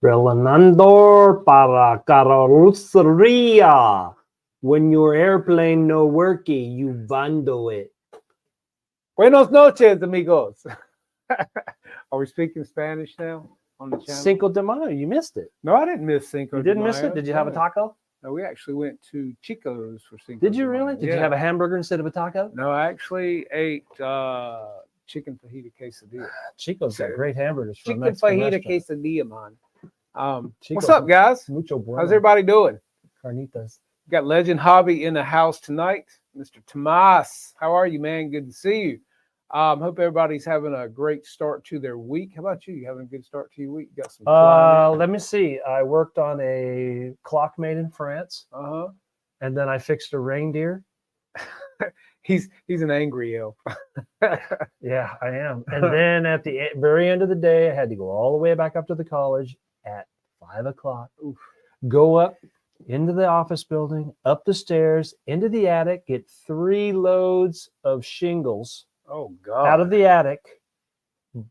Relanandor para carrocería. When your airplane no worky, you bando it. Buenos noches, amigos. Are we speaking Spanish now on the channel? Cinco de Mayo, you missed it. No, I didn't miss Cinco You de didn't miss Mayo. it? Did you have a taco? No, we actually went to Chico's for Cinco Did de you Mayo. really? Did you have a hamburger instead of a taco? No, I actually ate chicken fajita quesadilla. Chico's got great hamburgers for Chicken a Mexican fajita restaurant. quesadilla, man. Chico's What's up, guys? Mucho bueno. How's everybody doing? Carnitas. Got Legend Hobby in the house tonight. Mr. Tomas, how are you, man? Good to see you. Hope everybody's having a great start to their week. How about you? You having a good start to your week? You got some let me see. I worked on a clock made in France. And then I fixed a reindeer. He's an angry elf. Yeah, I am. And then at the very end of the day, I had to go all the way back up to the college at 5 o'clock. Go up into the office building, up the stairs, into the attic, get 3 loads of shingles. Oh, God. Out of the attic,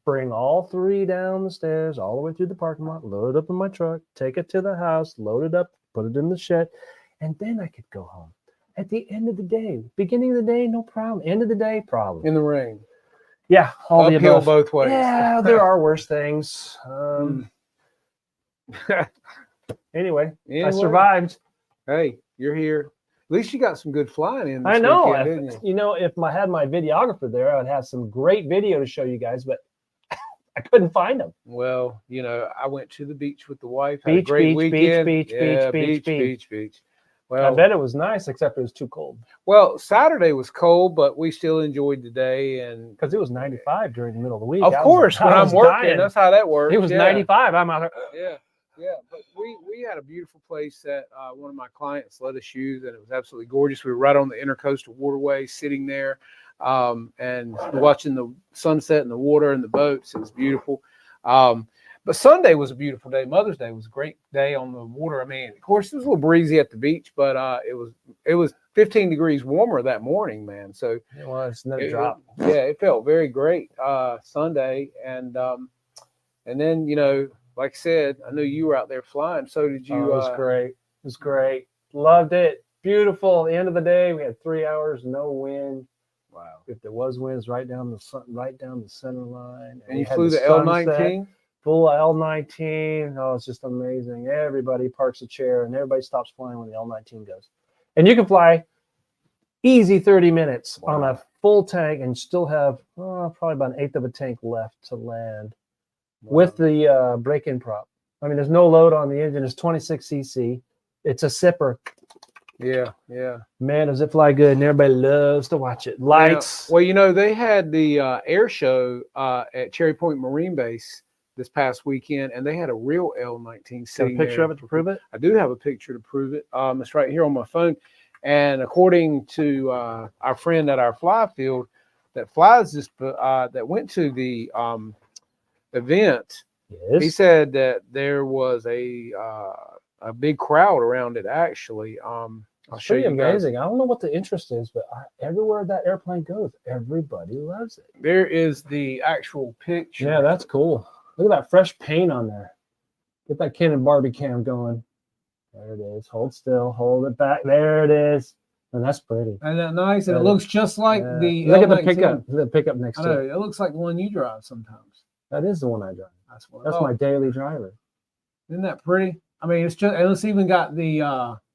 bring all 3 down the stairs, all the way through the parking lot, load it up in my truck, take it to the house, load it up, put it in the shed, and then I could go home. At the end of the day, beginning of the day, no problem. End of the day, problem. In the rain. Yeah, all uphill the above. Both ways. Yeah, there are worse things. Anyway, I survived. Hey, you're here. At least you got some good flying in. I know. Weekend, didn't you? If I had my videographer there, I would have some great video to show you guys, but I couldn't find them. Well, I went to the beach with the wife. Beach, had a great beach, weekend. beach. Well, I bet it was nice, except it was too cold. Well, Saturday was cold, but we still enjoyed the day, and because it was 95 during the middle of the week. Of course, when I'm working, that's how that works. It was 95. I'm out there. Yeah. But we had a beautiful place that one of my clients let us use, and it was absolutely gorgeous. We were right on the Intercoastal Waterway, sitting there, and watching the sunset and the water and the boats. It was beautiful. But Sunday was a beautiful day. Mother's Day was a great day on the water. I mean, of course, it was a little breezy at the beach, but it was 15 degrees warmer that morning, man. So it was no drop. It felt very great Sunday, and then like I said, I knew you were out there flying. So did you? It was great. It was great. Loved it. Beautiful. At the end of the day, we had 3 hours, no wind. Wow. If there was wind, it's right down the center line. And you flew the L-19? Full L-19. Oh, it's just amazing. Everybody parks a chair and everybody stops flying when the L-19 goes. And you can fly easy 30 minutes on a full tank and still have probably about 1/8 of a tank left to land with the break-in prop. I mean, there's no load on the engine. It's 26 cc. It's a sipper. Yeah. Man, does it fly good, and everybody loves to watch it. Lights. Well, they had the air show at Cherry Point Marine Base this past weekend, and they had a real L-19 sitting there. Got a picture of it to prove it? I do have a picture to prove it. It's right here on my phone. And according to our friend at our fly field that flies this, that went to the event, yes. He said that there was a big crowd around it. Actually, I'll show you. Amazing. I don't know what the interest is, but everywhere that airplane goes, everybody loves it. There is the actual picture. Yeah, that's cool. Look at that fresh paint on there. Get that Ken and Barbie cam going. There it is. Hold still. Hold it back. There it is. And that's pretty. Isn't that nice? And it looks just like the Look L-19. at the pickup. The pickup next to it. It looks like the one you drive sometimes. That is the one I drive. That's my daily driver. Isn't that pretty? I mean, it's even got the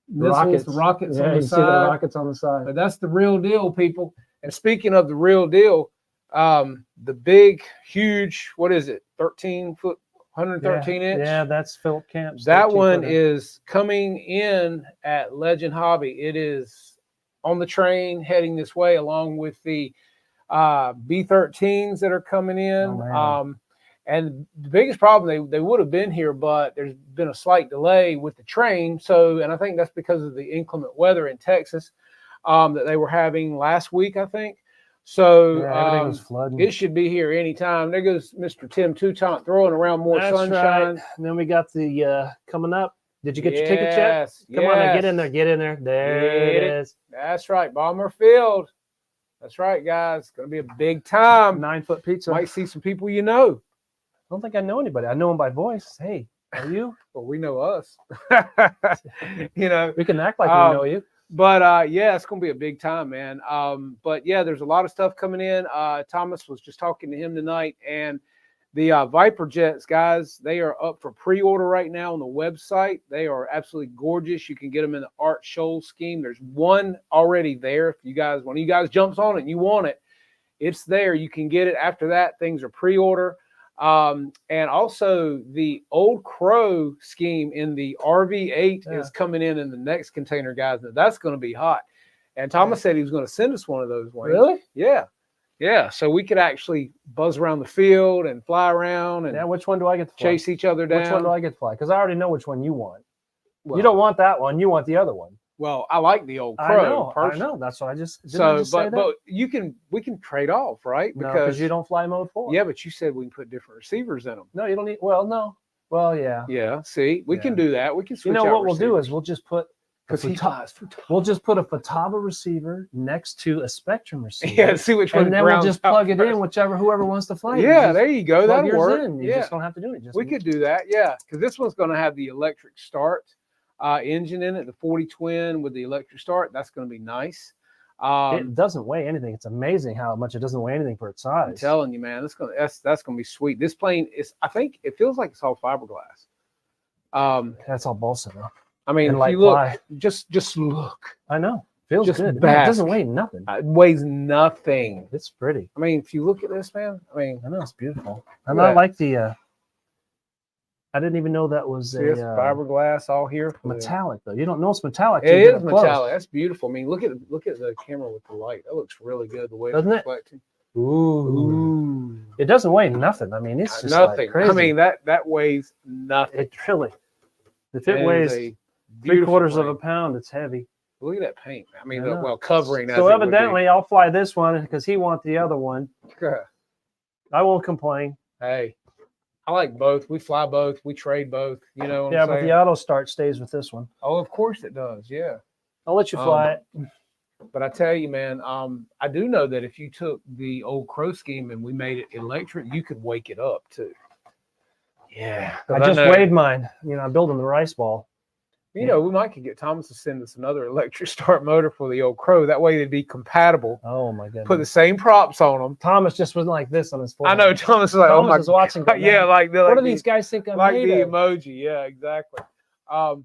rockets on the side. See the rockets on the side. But that's the real deal, people. And speaking of the real deal, the big, huge, what is it? 13-foot, 113 inch. Yeah, that's Philip Camp's. That one is coming in at Legend Hobby. It is on the train heading this way, along with the B-13s that are coming in. And the biggest problem, they would have been here, but there's been a slight delay with the train. And I think that's because of the inclement weather in Texas that they were having last week, I think. So everything was flooding. It should be here anytime. There goes Mr. Tim Toutant throwing around more sunshine. Right. And then we got the coming up. Did you get your tickets yet? Come on, get in there. Get in there. There it is. That's right. Bomber Field. That's right, guys. It's going to be a big time. 9-foot pizza. Might see some people you know. I don't think I know anybody. I know them by voice. Hey, Are you? Well, we know us. You know, We can act like Um, we know you. but yeah, it's gonna be a big time, man. But yeah, there's a lot of stuff coming in. Thomas was just talking to him tonight, and the Viper jets, guys, they are up for pre-order right now on the website. They are absolutely gorgeous. You can get them in the Art Scholl scheme. There's one already there. If you guys, one of you guys jumps on it and you want it, it's there. You can get it. After that, things are pre-order. And also the Old Crow scheme in the RV8 Yeah. is coming in the next container, guys. Now, that's going to be hot. And Thomas said he was going to send us one of those. Wayne. Really? Yeah. Yeah. So we could actually buzz around the field and fly around and Yeah. Which one do I get to fly? chase each other down. Which one do I get to fly? Because I already know which one you want. Well, You don't want that one. You want the other one. Well, I like the Old I Crow. know. I personally. know. That's what I just. Didn't I So, just say that? but we can trade off, right? No, because you don't fly mode 4. Yeah, but you said we can put different receivers in them. No, you don't need. Well, no. Well, yeah. Yeah. See, we can Yeah. do that. We can switch. You know out what we'll do receivers. is we'll just put. Because he flies. We'll just put a Fataba receiver next to a Spectrum receiver. Yeah, see which one. and then we'll grounds just out plug it in, first. whoever wants to fly. it. You Yeah, just there you go. plug That'll yours work. in. You Yeah, just don't have to do it. Just we could do that. Yeah, because this one's going to have the electric start engine in it, the 40 twin with the electric start. That's going to be nice. It doesn't weigh anything. It's amazing how much it doesn't weigh anything for its size. I'm telling you, man, that's gonna be sweet. This plane is. I think it feels like it's all fiberglass. That's all balsa though. I mean, And if light you look, fly. just look. I know. Feels Just good. Man, it bask. doesn't weigh nothing. It weighs nothing. It's pretty. I mean, if you look at this, man. I mean, I know it's beautiful. Look And at I that. like the. I didn't even know that was see this a fiberglass all here. for the- metallic though. You don't know it's metallic. It till you get is up close. metallic. That's beautiful. I mean, look at the camera with the light. That looks really good. The way it's Doesn't it? reflecting. Ooh. It doesn't weigh nothing. I mean, it's just Nothing. Like crazy. I mean, that weighs nothing. it really. If it is weighs a 3/4 beautiful of a plane. pound, it's heavy. Look at that paint. I mean, I know. well, covering. as So it would be. evidently, I'll fly this one because he wants the other one. I won't complain. Hey, I like both. We fly both. We trade both. You know what Yeah, I'm but saying? the auto start stays with this one. Oh, of course it does. Yeah. I'll let you fly it. But I tell you, man, I do know that if you took the Old Crow scheme and we made it electric, you could wake it up too. Yeah. I just waved mine. You know, I'm building the rice ball. You know, we might could get Thomas to send us another electric start motor for the Old Crow. That way they'd be compatible. Oh my goodness. Put the same props on them. Thomas just wasn't like this on his phone. I know Thomas is like, Thomas oh my is watching. God. Yeah, like they're What like do these guys think I'm like made the of? emoji. Yeah, exactly. But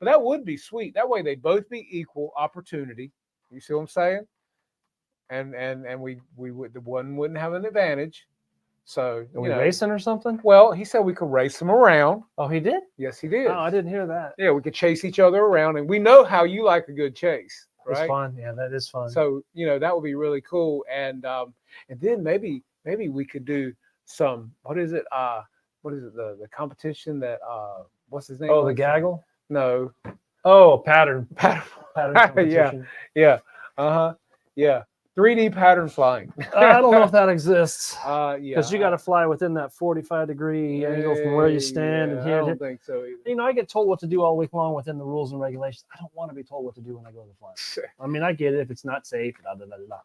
that would be sweet. That way they'd both be equal opportunity. You see what I'm saying? And we would, the one wouldn't have an advantage. So Are we racing or something? Well, he said we could race them around. Oh, he did? Yes, he did. Oh, I didn't hear that. Yeah, we could chase each other around, and we know how you like a good chase, It's right? fun. Yeah, that is fun. So that would be really cool. And then maybe we could do some what is it the competition that what's his name? oh, the likes? gaggle? No. Oh, pattern Pattern. competition. Yeah. Yeah. 3D pattern flying. I don't know if that exists. Yeah. Because you got to fly within that 45-degree angle from where you stand and I here. don't think so either. You know, I get told what to do all week long within the rules and regulations. I don't want to be told what to do when I go to fly. I mean, I get it if it's not safe.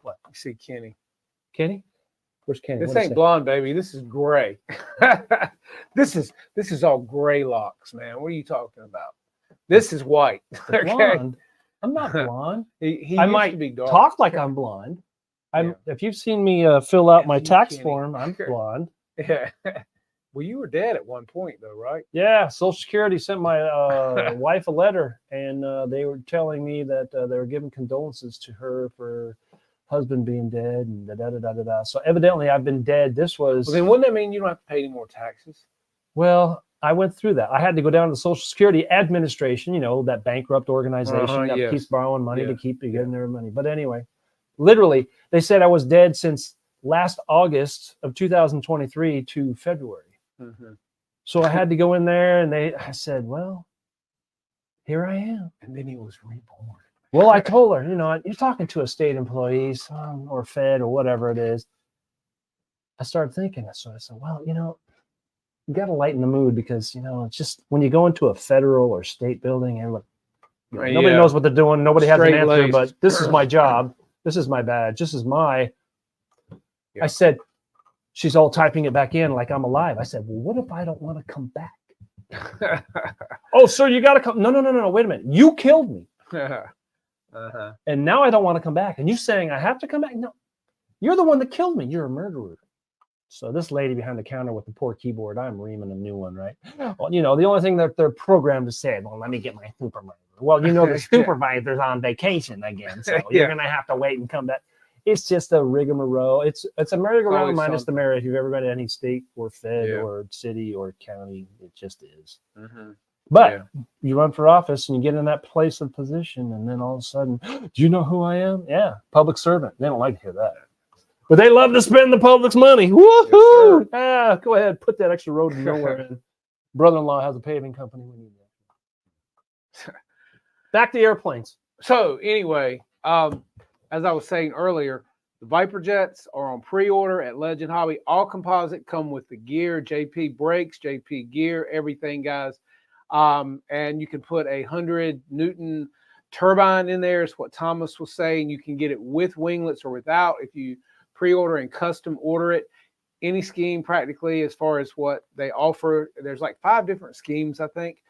What? You see Kenny. Kenny? Where's Kenny? This What'd he ain't say? blonde, baby. This is gray. this is all gray locks, man. What are you talking about? This is white. The Okay. blonde. I'm not blonde. He I used might to be dark. Talk like I'm blonde. Yeah. If you've seen me fill out my F you, tax Kenny. form, I'm blonde. Yeah. Well, you were dead at one point, though, right? Yeah, Social Security sent my wife a letter, and they were telling me that they were giving condolences to her for husband being dead and da da da da da. So evidently, I've been dead. This was Well, then wouldn't that mean you don't have to pay any more taxes? well. I went through that. I had to go down to the Social Security Administration, you know, that bankrupt organization that yes. keeps borrowing money to Yeah. keep you getting their money. But anyway, literally, they said I was dead since last August of 2023 to February. Mm-hmm. So I had to go in there, and I said, well, here I am. And then he was reborn. Well, I told her, you know, you're talking to a state employee or Fed or whatever it is. I started thinking, so I said, well, you know, you got to lighten the mood because, you know, it's just when you go into a federal or state building and look, nobody Yeah. knows what they're doing. Nobody has an answer, Straight-laced. but this is my job. This is my badge. This is my. Yeah. I said, she's all typing it back in like I'm alive. I said, well, what if I don't want to come back? Oh, sir, you got to come. No. Wait a minute. You killed me. Uh-huh. And now I don't want to come back. And you saying I have to come back? No, you're the one that killed me. You're a murderer. So this lady behind the counter with the poor keyboard, I'm reaming a new one, right? Well, the only thing that they're programmed to say, well, let me get my supervisor. Well, the supervisor's on vacation again, so you're gonna have to wait and come back. It's just a rigmarole. It's a merry-go-round minus the merit. If you've ever been to any state or fed or city or county, it just is. Mm-hmm. But you run for office and you get in that place of position, and then all of a sudden, do you know who I am? Yeah, public servant. They don't like to hear that. But they love to spend the public's money. Woohoo! Yes, go ahead, put that extra road to nowhere in. Brother-in-law has a paving company. We need that. Back to airplanes. So anyway, as I was saying earlier, the Viper jets are on pre-order at Legend Hobby. All composite, come with the gear, JP brakes, JP gear, everything, guys. And you can put 100 Newton turbine in there, is what Thomas was saying. You can get it with winglets or without if you pre-order and custom order it. Any scheme practically, as far as what they offer. There's like 5 different schemes, I think.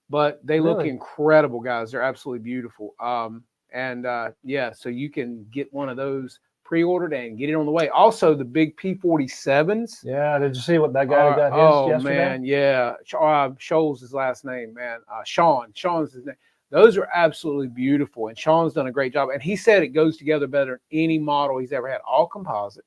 But they look incredible, guys. They're absolutely beautiful. So you can get one of those pre-ordered and get it on the way. Also, the big P-47s. Yeah, did you see what that guy got his yesterday? Man, yeah. Scholl's his last name, man. Sean's his name. Those are absolutely beautiful, and Sean's done a great job. And he said it goes together better than any model he's ever had, all composite.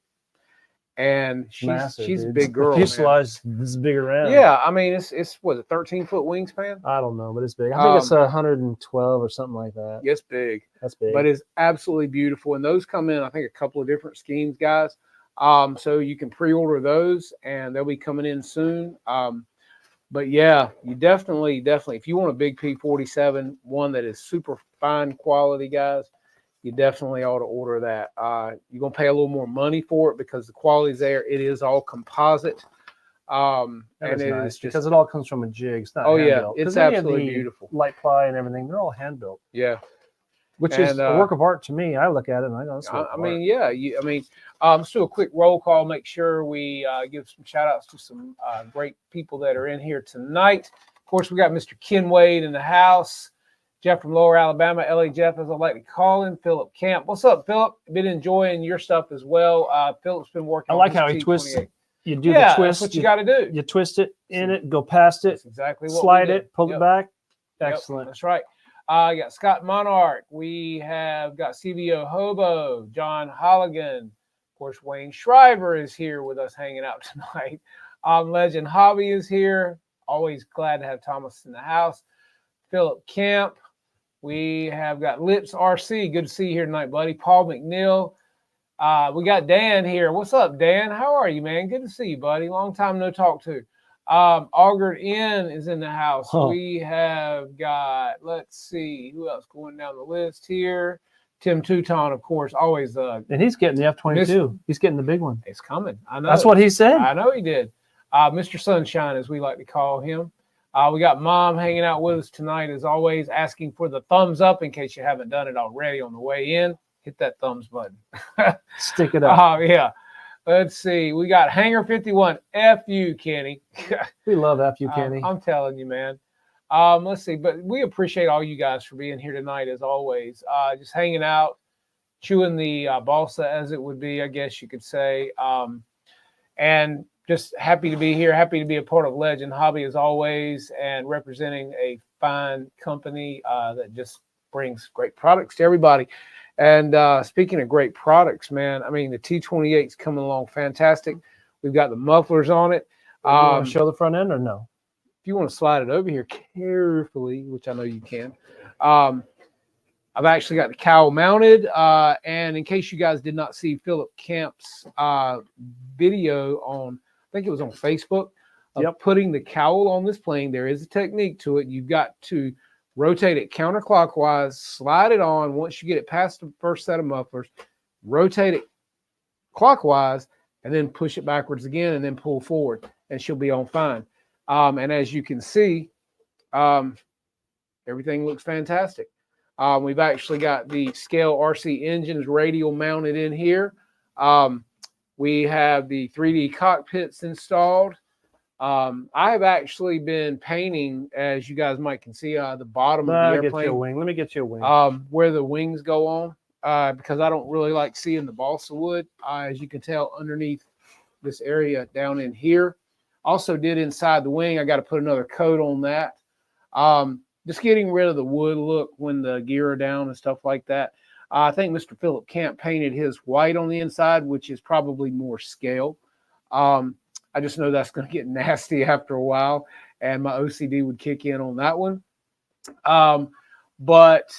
And she's a big girl. The fuselage is big around. Yeah, I mean it's what, a 13-foot wingspan? I don't know, but it's big. I think it's 112 or something like that. It's big. That's big. But it's absolutely beautiful. And those come in, I think, a couple of different schemes, guys. So you can pre-order those, and they'll be coming in soon. But yeah, you definitely, if you want a big P-47, one that is super fine quality, guys, you definitely ought to order that. You're going to pay a little more money for it because the quality's there. It is all composite. And it is just because it all comes from a jig. It's not hand-built. It's absolutely beautiful. Light ply and everything, they're all hand built. Yeah. Which is a work of art to me. I look at it and I go, let's do a quick roll call. Make sure we give some shout outs to some great people that are in here tonight. Of course, we got Mr. Ken Wade in the house. Jeff from Lower Alabama, LA Jeff, as I like to call him. Philip Camp. What's up, Philip? Been enjoying your stuff as well. Philip's been working. I like how he twists it. You do the twist. That's what you got to do. You twist it in it, go past it. That's exactly what slide it, pull it back. Excellent. That's right. You got Scott Monarch. We have got CBO Hobo, John Holligan. Of course, Wayne Shriver is here with us hanging out tonight. Legend Hobby is here. Always glad to have Thomas in the house. Philip Camp. We have got Lips RC. Good to see you here tonight, buddy. Paul McNeil. We got Dan here. What's up, Dan? How are you, man? Good to see you, buddy. Long time no talk to. Augert N is in the house. We have got, let's see, who else going down the list here? Tim Touton, of course, always. And he's getting the F-22. He's getting the big one. It's coming. I know. That's what he said. I know he did. Mr. Sunshine, as we like to call him. We got Mom hanging out with us tonight, as always, asking for the thumbs up in case you haven't done it already on the way in. Hit that thumbs button. Stick it up. Yeah. Let's see. We got Hangar 51. F you, Kenny. We love F you, Kenny. I'm telling you, man. Let's see. But we appreciate all you guys for being here tonight, as always. Just hanging out, chewing the balsa, as it would be, I guess you could say. And just happy to be here. Happy to be a part of Legend Hobby, as always, and representing a fine company that just brings great products to everybody. And speaking of great products, man, I mean, the T28 is coming along fantastic. We've got the mufflers on it. You want to show the front end or no? If you want to slide it over here carefully, which I know you can. I've actually got the cowl mounted. And in case you guys did not see Philip Camp's video on, I think it was on Facebook, of putting the cowl on this plane, there is a technique to it. You've got to rotate it counterclockwise, slide it on. Once you get it past the first set of mufflers, rotate it clockwise, and then push it backwards again, and then pull forward, and she'll be on fine. And as you can see, everything looks fantastic. We've actually got the Scale RC engines radial mounted in here. We have the 3D cockpits installed. I have actually been painting, as you guys might can see, the bottom of the Let me get you a airplane, wing. Let me get you a wing. where the wings go on, because I don't really like seeing the balsa wood, as you can tell underneath this area down in here. Also did inside the wing. I got to put another coat on that. Just getting rid of the wood look when the gear are down and stuff like that. I think Mr. Philip Camp painted his white on the inside, which is probably more scale. I just know that's going to get nasty after a while, and my OCD would kick in on that one. But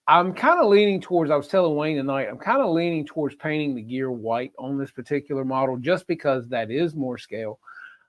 I'm kind of leaning towards, I was telling Wayne tonight, I'm kind of leaning towards painting the gear white on this particular model just because that is more scale.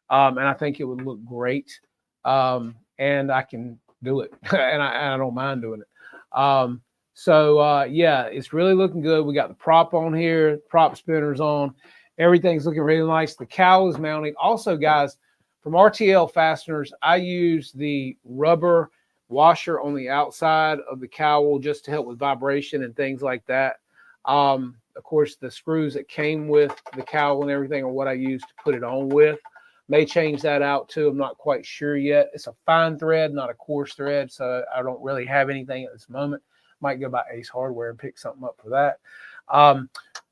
And I think it would look great. And I can do it, and I don't mind doing it. Yeah, it's really looking good. We got the prop on here, prop spinners on. Everything's looking really nice. The cowl is mounting. Also, guys, from RTL Fasteners, I use the rubber washer on the outside of the cowl just to help with vibration and things like that. Of course, the screws that came with the cowl and everything are what I use to put it on with. May change that out too. I'm not quite sure yet. It's a fine thread, not a coarse thread, so I don't really have anything at this moment. Might go by Ace Hardware and pick something up for that.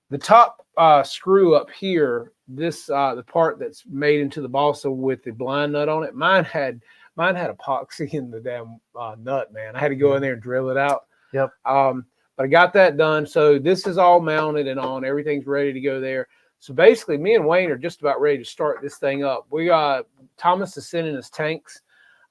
The top screw up here, this the part that's made into the balsa with the blind nut on it. Mine had epoxy in the damn nut, man. I had to go in there and drill it out. Yep. But I got that done. So this is all mounted and on. Everything's ready to go there. So basically, me and Wayne are just about ready to start this thing up. We got Thomas is sending us tanks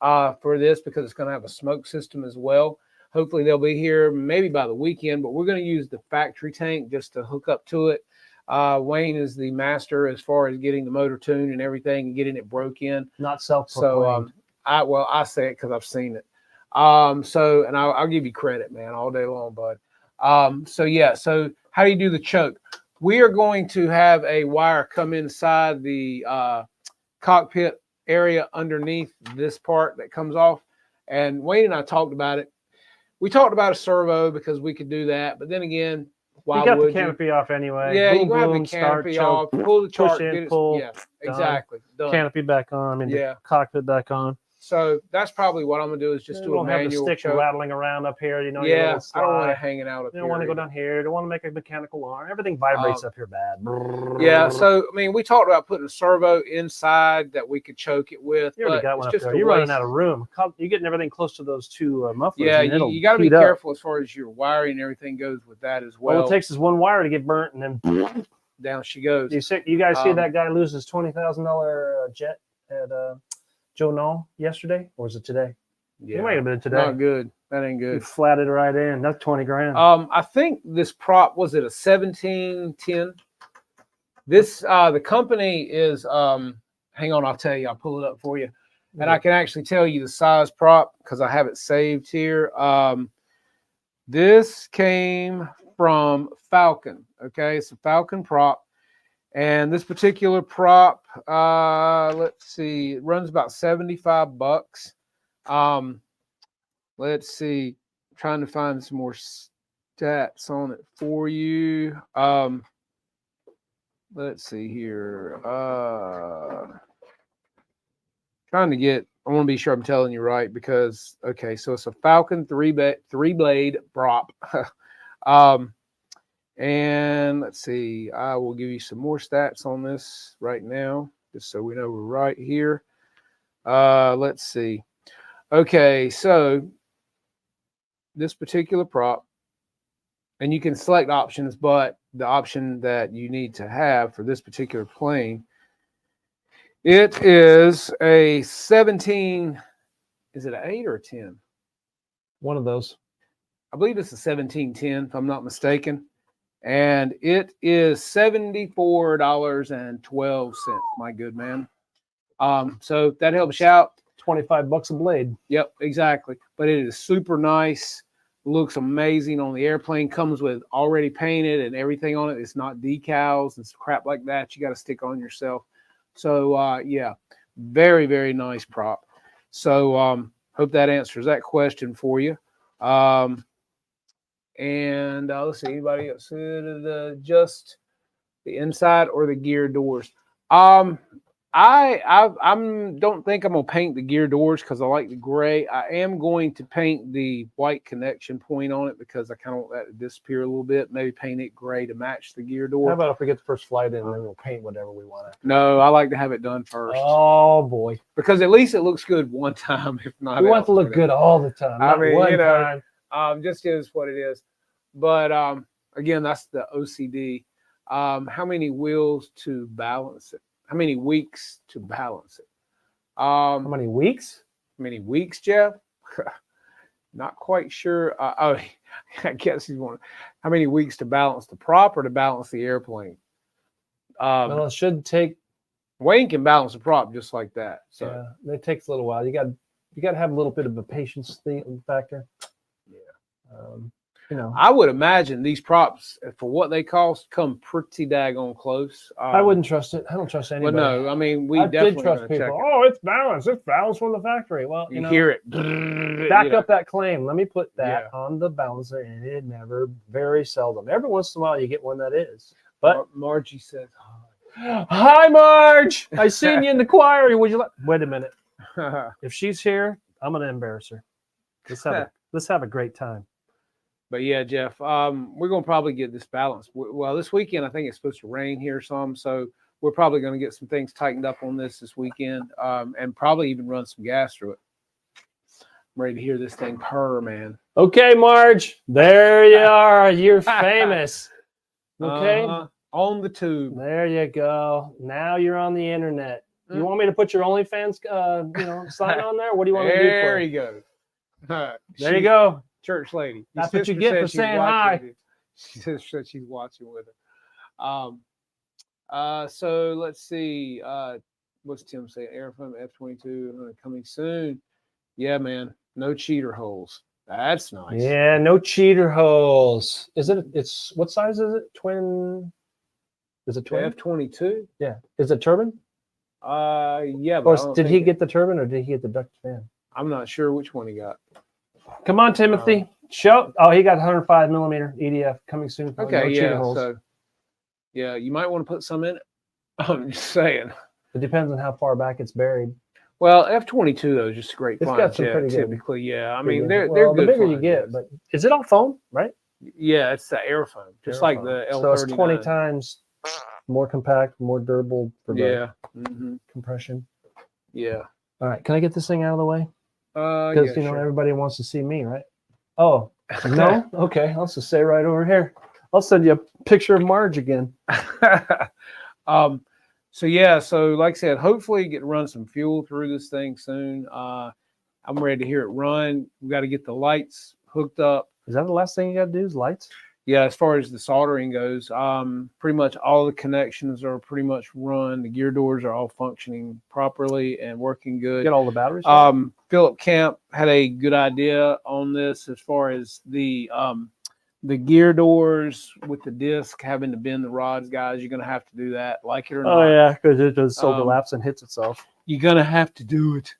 for this because it's going to have a smoke system as well. Hopefully they'll be here maybe by the weekend, but we're going to use the factory tank just to hook up to it. Wayne is the master as far as getting the motor tuned and everything and getting it broke in. Not self-proclaimed. So I say it because I've seen it. And I'll give you credit, man, all day long, bud. So how do you do the choke? We are going to have a wire come inside the cockpit area underneath this part that comes off. And Wayne and I talked about it. We talked about a servo because we could do that, but then again, why you got would the canopy off anyway. Yeah, boom, you have boom, the canopy start, off, choke, pull the chart, push in, get it, pull, yeah, exactly. Done. Canopy back on. I mean, the cockpit back on. So that's probably what I'm gonna do is just do a manual. Have the stick choke. rattling around up here. You know. Yeah, I don't want it hanging out up you here. don't want to go down here. You don't want to make a mechanical alarm. Everything vibrates up here bad. Yeah. So I mean, we talked about putting a servo inside that we could choke it with. You already got one up there. You're running out of room. You're getting everything close to those two mufflers. Yeah, you got to be careful as far as your wiring and everything goes with that as well. All it takes is one wire to get burnt, and then down she goes. You guys see that guy lose his $20,000 jet at Joe Knoll yesterday, or was it today? Yeah, it might have been today. Not good. That ain't good. He flatted right in. That's 20 grand. I think this prop was it a 1710. This the company is hang on, I'll tell you. I'll pull it up for you, and I can actually tell you the size prop because I have it saved here. This came from Falcon. Okay, it's a Falcon prop. And this particular prop, let's see, it runs about $75. Let's see, I'm trying to find some more stats on it for you. Let's see here. I want to be sure I'm telling you right because, okay, so it's a Falcon three-blade prop. And let's see, I will give you some more stats on this right now, just so we know we're right here. Let's see. Okay, so this particular prop, and you can select options, but the option that you need to have for this particular plane, it is a 17, is it an 8 or a 10? One of those. I believe it's a 1710, if I'm not mistaken. And it is $74.12, my good man. So that helps you out. $25 a blade. Yep, exactly. But it is super nice. Looks amazing on the airplane. Comes with already painted and everything on it. It's not decals and crap like that. You got to stick on yourself. So yeah, very, very nice prop. So hope that answers that question for you. And let's see, anybody else? Just the inside or the gear doors? I don't think I'm gonna paint the gear doors because I like the gray. I am going to paint the white connection point on it because I kind of want that to disappear a little bit. Maybe paint it gray to match the gear How door. about if we get the first flight in and then we'll paint whatever we want to? No, I like to have it done first Oh boy, because at least it looks good one time, if not. we want it to look else. good all the time. I Not mean, one you know, time. just is what it is. But again, that's the OCD. How many wheels to balance it? How many weeks to balance it? How many weeks? Many weeks, Jeff? Not quite sure. Oh, I guess he's wondering how many weeks to balance the prop or to balance the airplane. Well, it should take. Wayne can balance a prop just like that. So Yeah, it takes a little while. You got to have a little bit of a patience factor. yeah. You know, I would imagine these props, for what they cost, come pretty daggone close. I wouldn't trust it. I don't trust Well, anybody. no, I mean we I definitely did trust gonna check people. it. Oh, it's balanced. It's balanced from the factory. Well, You know, hear it. back you know. up that claim. Let me put that Yeah. on the balancer, and it never, very seldom. Every once in a while, you get one that is. But Margie says, hi, Marge. I seen you in the choir. Would you like? Wait a minute. "Hi." If she's here, I'm gonna embarrass her. Let's have a great time. But yeah, Jeff, we're gonna probably get this balanced. Well, this weekend I think it's supposed to rain here some, so we're probably gonna get some things tightened up on this weekend, and probably even run some gas through it. I'm ready to hear this thing purr, man. Okay, Marge. There you are. You're famous. Okay. On the tube. There you go. Now you're on the internet. You want me to put your OnlyFans, sign on there? What do you want me to do for There you? you go. There you go. Church lady. Your That's what you sister get said for she's saying watching hi. you. She said she's watching with her. So let's see. What's Tim saying? Airframe F-22 coming soon. Yeah, man. No cheater holes. That's nice. Yeah, no cheater holes. It's what size is it? Twin? Is it twin? F-22. Yeah. Is it turbine? Yeah. But I Or don't did he think get the turbine or did he get the duct fan? I'm not sure which one he got. Come on, Timothy. Show. Oh, he got 105 millimeter EDF coming soon. Okay, no cheater yeah. holes. So, yeah, you might want to put some in it. I'm just saying. It depends on how far back it's buried. Well, F-22 though is just a great It's flying got some jet. pretty good- Typically, yeah. I Pretty mean, good. they're Well, good. the bigger you flying get, jets. but is it all foam, right? Yeah, it's the airfoam, just like the L-39. So it's 20 times more compact, more durable for the Yeah. Mm-hmm. compression. Yeah. All right, can I get this thing out of the way? Yeah, Because sure. everybody wants to see me, right? Oh no, okay. I'll just say right over here. I'll send you a picture of Marge again. So yeah, so like I said, hopefully get to run some fuel through this thing soon. I'm ready to hear it run. We got to get the lights hooked up. Is that the last thing you got to do? Is lights? Yeah, as far as the soldering goes, pretty much all the connections are pretty much run. The gear doors are all functioning properly and working good. Get all the batteries. Philip Camp had a good idea on this as far as the gear doors with the disc having to bend the rods, guys. You're gonna have to do that, like it or not. Oh yeah, because it just overlaps and hits itself. You're gonna have to do it.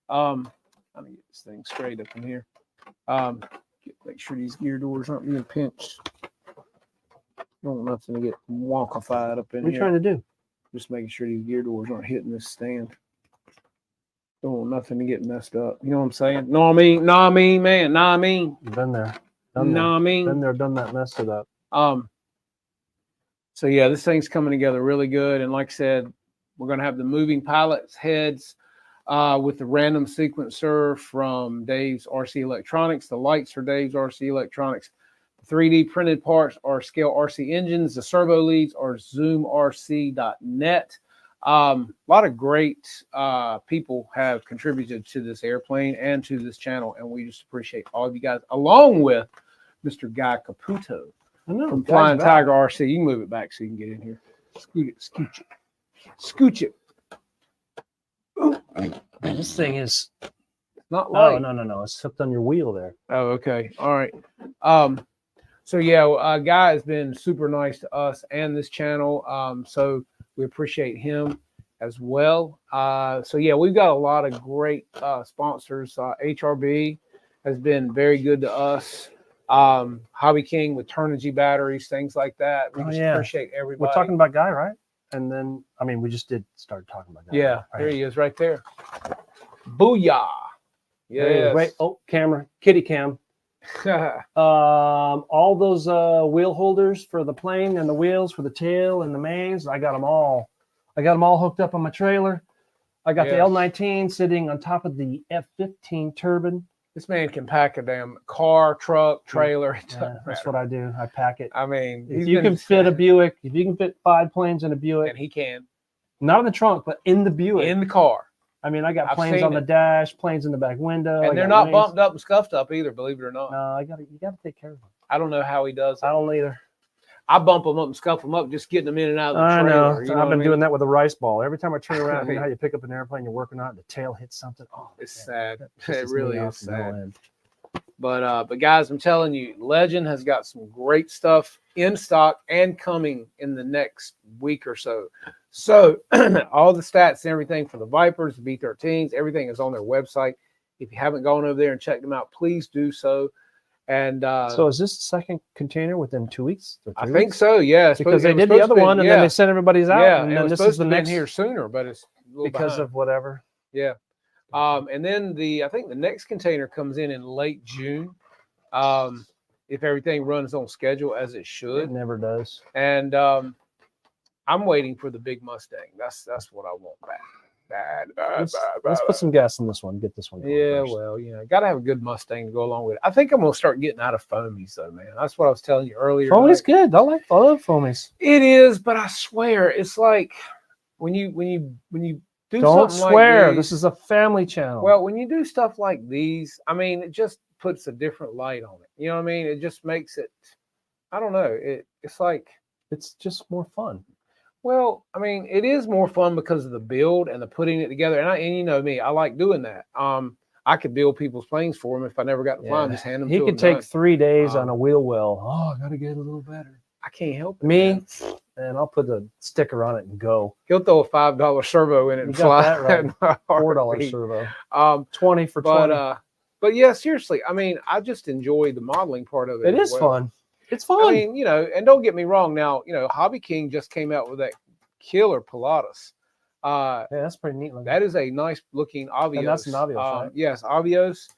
I'm gonna get this thing straight up in here. Make sure these gear doors aren't being pinched. Don't want nothing to get wonkified up in What are you here. trying to do? Just making sure these gear doors aren't hitting this stand. Don't want nothing to get messed up. You know what I'm saying? Know what I mean? Know what I mean, man? Know what I mean? Been there. Know Done what I there. mean? Been there, done that, messed it up. So yeah, this thing's coming together really good. And like I said, we're gonna have the moving pilots heads with the random sequencer from Dave's RC Electronics. The lights are Dave's RC Electronics. The 3D printed parts are Scale RC Engines. The servo leads are ZoomRC.net. A lot of great people have contributed to this airplane and to this channel, and we just appreciate all of you guys, along with Mr. Guy Caputo I know. from guys, Flying back. Tiger RC. You can move it back so you can get in here. Scoot it, scooch it, scooch it. This thing is. Not light. Oh no! It's hooked on your wheel there. Oh, okay. All right. So yeah, Guy has been super nice to us and this channel. So we appreciate him as well. So yeah, we've got a lot of great sponsors. HRB has been very good to us. Hobby King with Turnigy batteries, things like that. We Oh, just yeah. appreciate everybody. We're talking about Guy, right? and then I mean we just did start talking about that. Yeah, Right. there he is, right there. Booyah! There he is. Yes. Wait, oh, camera, kitty cam. All those wheel holders for the plane and the wheels for the tail and the mains. I got them all. I got them all hooked up on my trailer. I got the Yes. L19 sitting on top of the F15 turbine. This man can pack a damn car, truck, trailer. It Yeah, doesn't that's matter. what I do. I pack it. I mean, If he's you been- can fit a Buick, if you can fit 5 planes in a Buick, and he can not in the trunk, but in the Buick. in the car, I mean, I got I've planes seen on the it. dash, planes in the back window. I and they're got not wings. bumped up and scuffed up either. Believe it or not, No, you got to take care of them. I don't know how he does it. I don't either. I bump them up and scuff them up, just getting them in and out of the I know. trailer. You know I've what I been doing mean? that with a rice ball. Every time I turn around, you know how you pick up an airplane, you're working on it, the tail hits something. Oh, It's man, sad. that It pisses really me is off no sad. end. But guys, I'm telling you, Legend has got some great stuff in stock and coming in the next week or so. So all the stats and everything for the Vipers, the B-13s, everything is on their website. If you haven't gone over there and checked them out, please do so. And So is this the second container within 2 weeks? Or I 3 think weeks? so. Yeah, Because they did the other one, and then they sent everybody's out, yeah, and it then was this supposed is the to be in next here sooner, but it's a little because behind. of whatever. Yeah. And then I think the next container comes in late June, if everything runs on schedule as it It should. never does. And I'm waiting for the big Mustang. That's what I want back. Let's put some gas in this one. Get this one going Yeah, first. well, got to have a good Mustang to go along with it. I think I'm gonna start getting out of foamies though, man. That's what I was telling you earlier. Foamy's Like, good. I love foamies. it is, but I swear, it's like when you do Don't something swear. Like This is a family channel. well, when you do stuff like these, I mean, it just puts a different light on it. You know what I mean? It just makes it. I don't know. It's like. it's just more fun. Well, I mean, it is more fun because of the build and the putting it together. And you know me, I like doing that. I could build people's planes for them if I never got to fly them, just hand them He to could them. take 3 days on Um, a wheel well. Oh, I got to get a little better. I can't help it. Me, man. and I'll put the sticker on it and go. He'll throw a $5 servo in it You and got fly. that right. in a $4 heartbeat. servo. 20 for 20. But yeah, seriously, I mean, I just enjoy the modeling part of it. It as is well. fun. It's fun. I mean, and don't get me wrong. Now, Hobby King just came out with that killer Pilatus. Yeah, that's pretty neat. Looking. That is a nice looking Avios. And that's an Avios, right? Yes, Avios.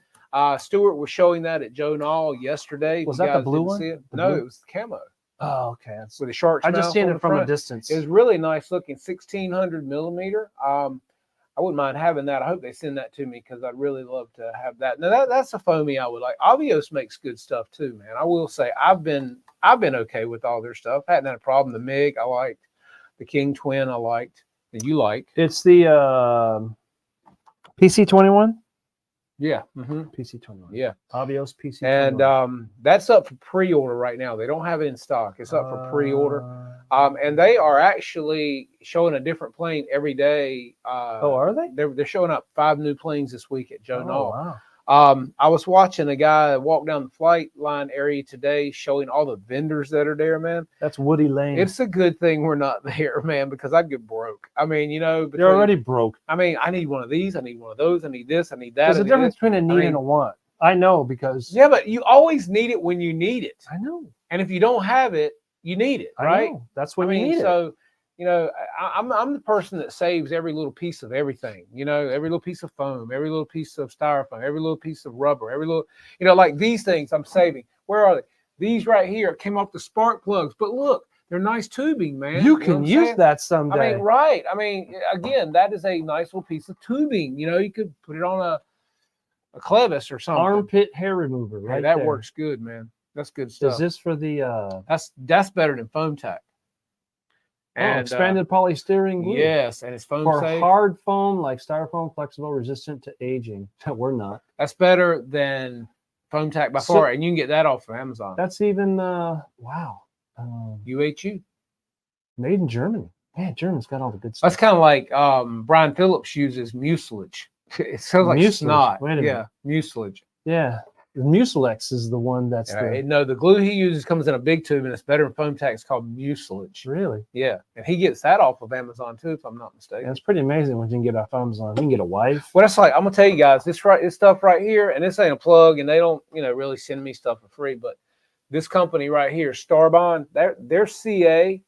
Stuart was showing that at Joe Knoll yesterday. If Was you that the guys blue didn't one? see it. The No, blue? it was camo Oh, okay. That's, with a shark's I just mouth seen on it the from a front. distance. It was really nice looking, 1600 millimeter. I wouldn't mind having that. I hope they send that to me because I'd really love to have that. Now that's a foamy I would like. Avios makes good stuff too, man. I will say I've been okay with all their stuff. Hadn't had a problem. The MiG I liked, the King Twin I liked, that you like. It's the PC21. Yeah. PC21. Yeah. Avios PC21. And that's up for pre-order right now. They don't have it in stock. It's up for pre-order. And they are actually showing a different plane every day. Oh, are they? They're showing up 5 new planes this week at Joe Knoll. Wow. I was watching a guy walk down the flight line area today showing all the vendors that are there, man. That's Woody Lane. It's a good thing we're not there, man, because I'd get broke. I mean, You're between- already broke. I mean, I need one of these. I need one of those. I need this. I need that. There's I a need difference this. between a need mean- and a want. I know because Yeah, but you always need it when you need it. I know. And if you don't have it, you need it, I right? know. That's when you need it. so I'm the person that saves every little piece of everything. Every little piece of foam, every little piece of styrofoam, every little piece of rubber, every little, like these things I'm saving. Where are they? These right here came off the spark plugs, but look, they're nice tubing, man. You know can what I'm use saying? that someday. I mean, right? I mean, again, that is a nice little piece of tubing. You could put it on a clevis or something. Armpit hair remover, Hey, right that there. works good, man. That's good stuff. Is this for the That's better than foam tack. expanded polystyrene glue? Yes, and it's foam For safe. hard foam like styrofoam, flexible, resistant to aging. We're not. That's better than foam tack by So- far, and you can get that off of Amazon. That's even wow. UHU. Made in Germany. Man, Germany's got all the good stuff. That's kind of like Brian Phillips uses mucilage. It sounds like Mucilage? snot. Wait a Yeah, mucilage. Yeah. The Mucilex is the one that's No, the glue he uses comes in a big tube, and it's better than foam tack. It's called mucilage. really. Yeah, and he gets that off of Amazon too, if I'm not mistaken. And it's pretty amazing what you can get off Amazon. You can get a wife. Well, that's like I'm gonna tell you guys this stuff right here, and this ain't a plug, and they don't really send me stuff for free. But this company right here, Starbond, their CA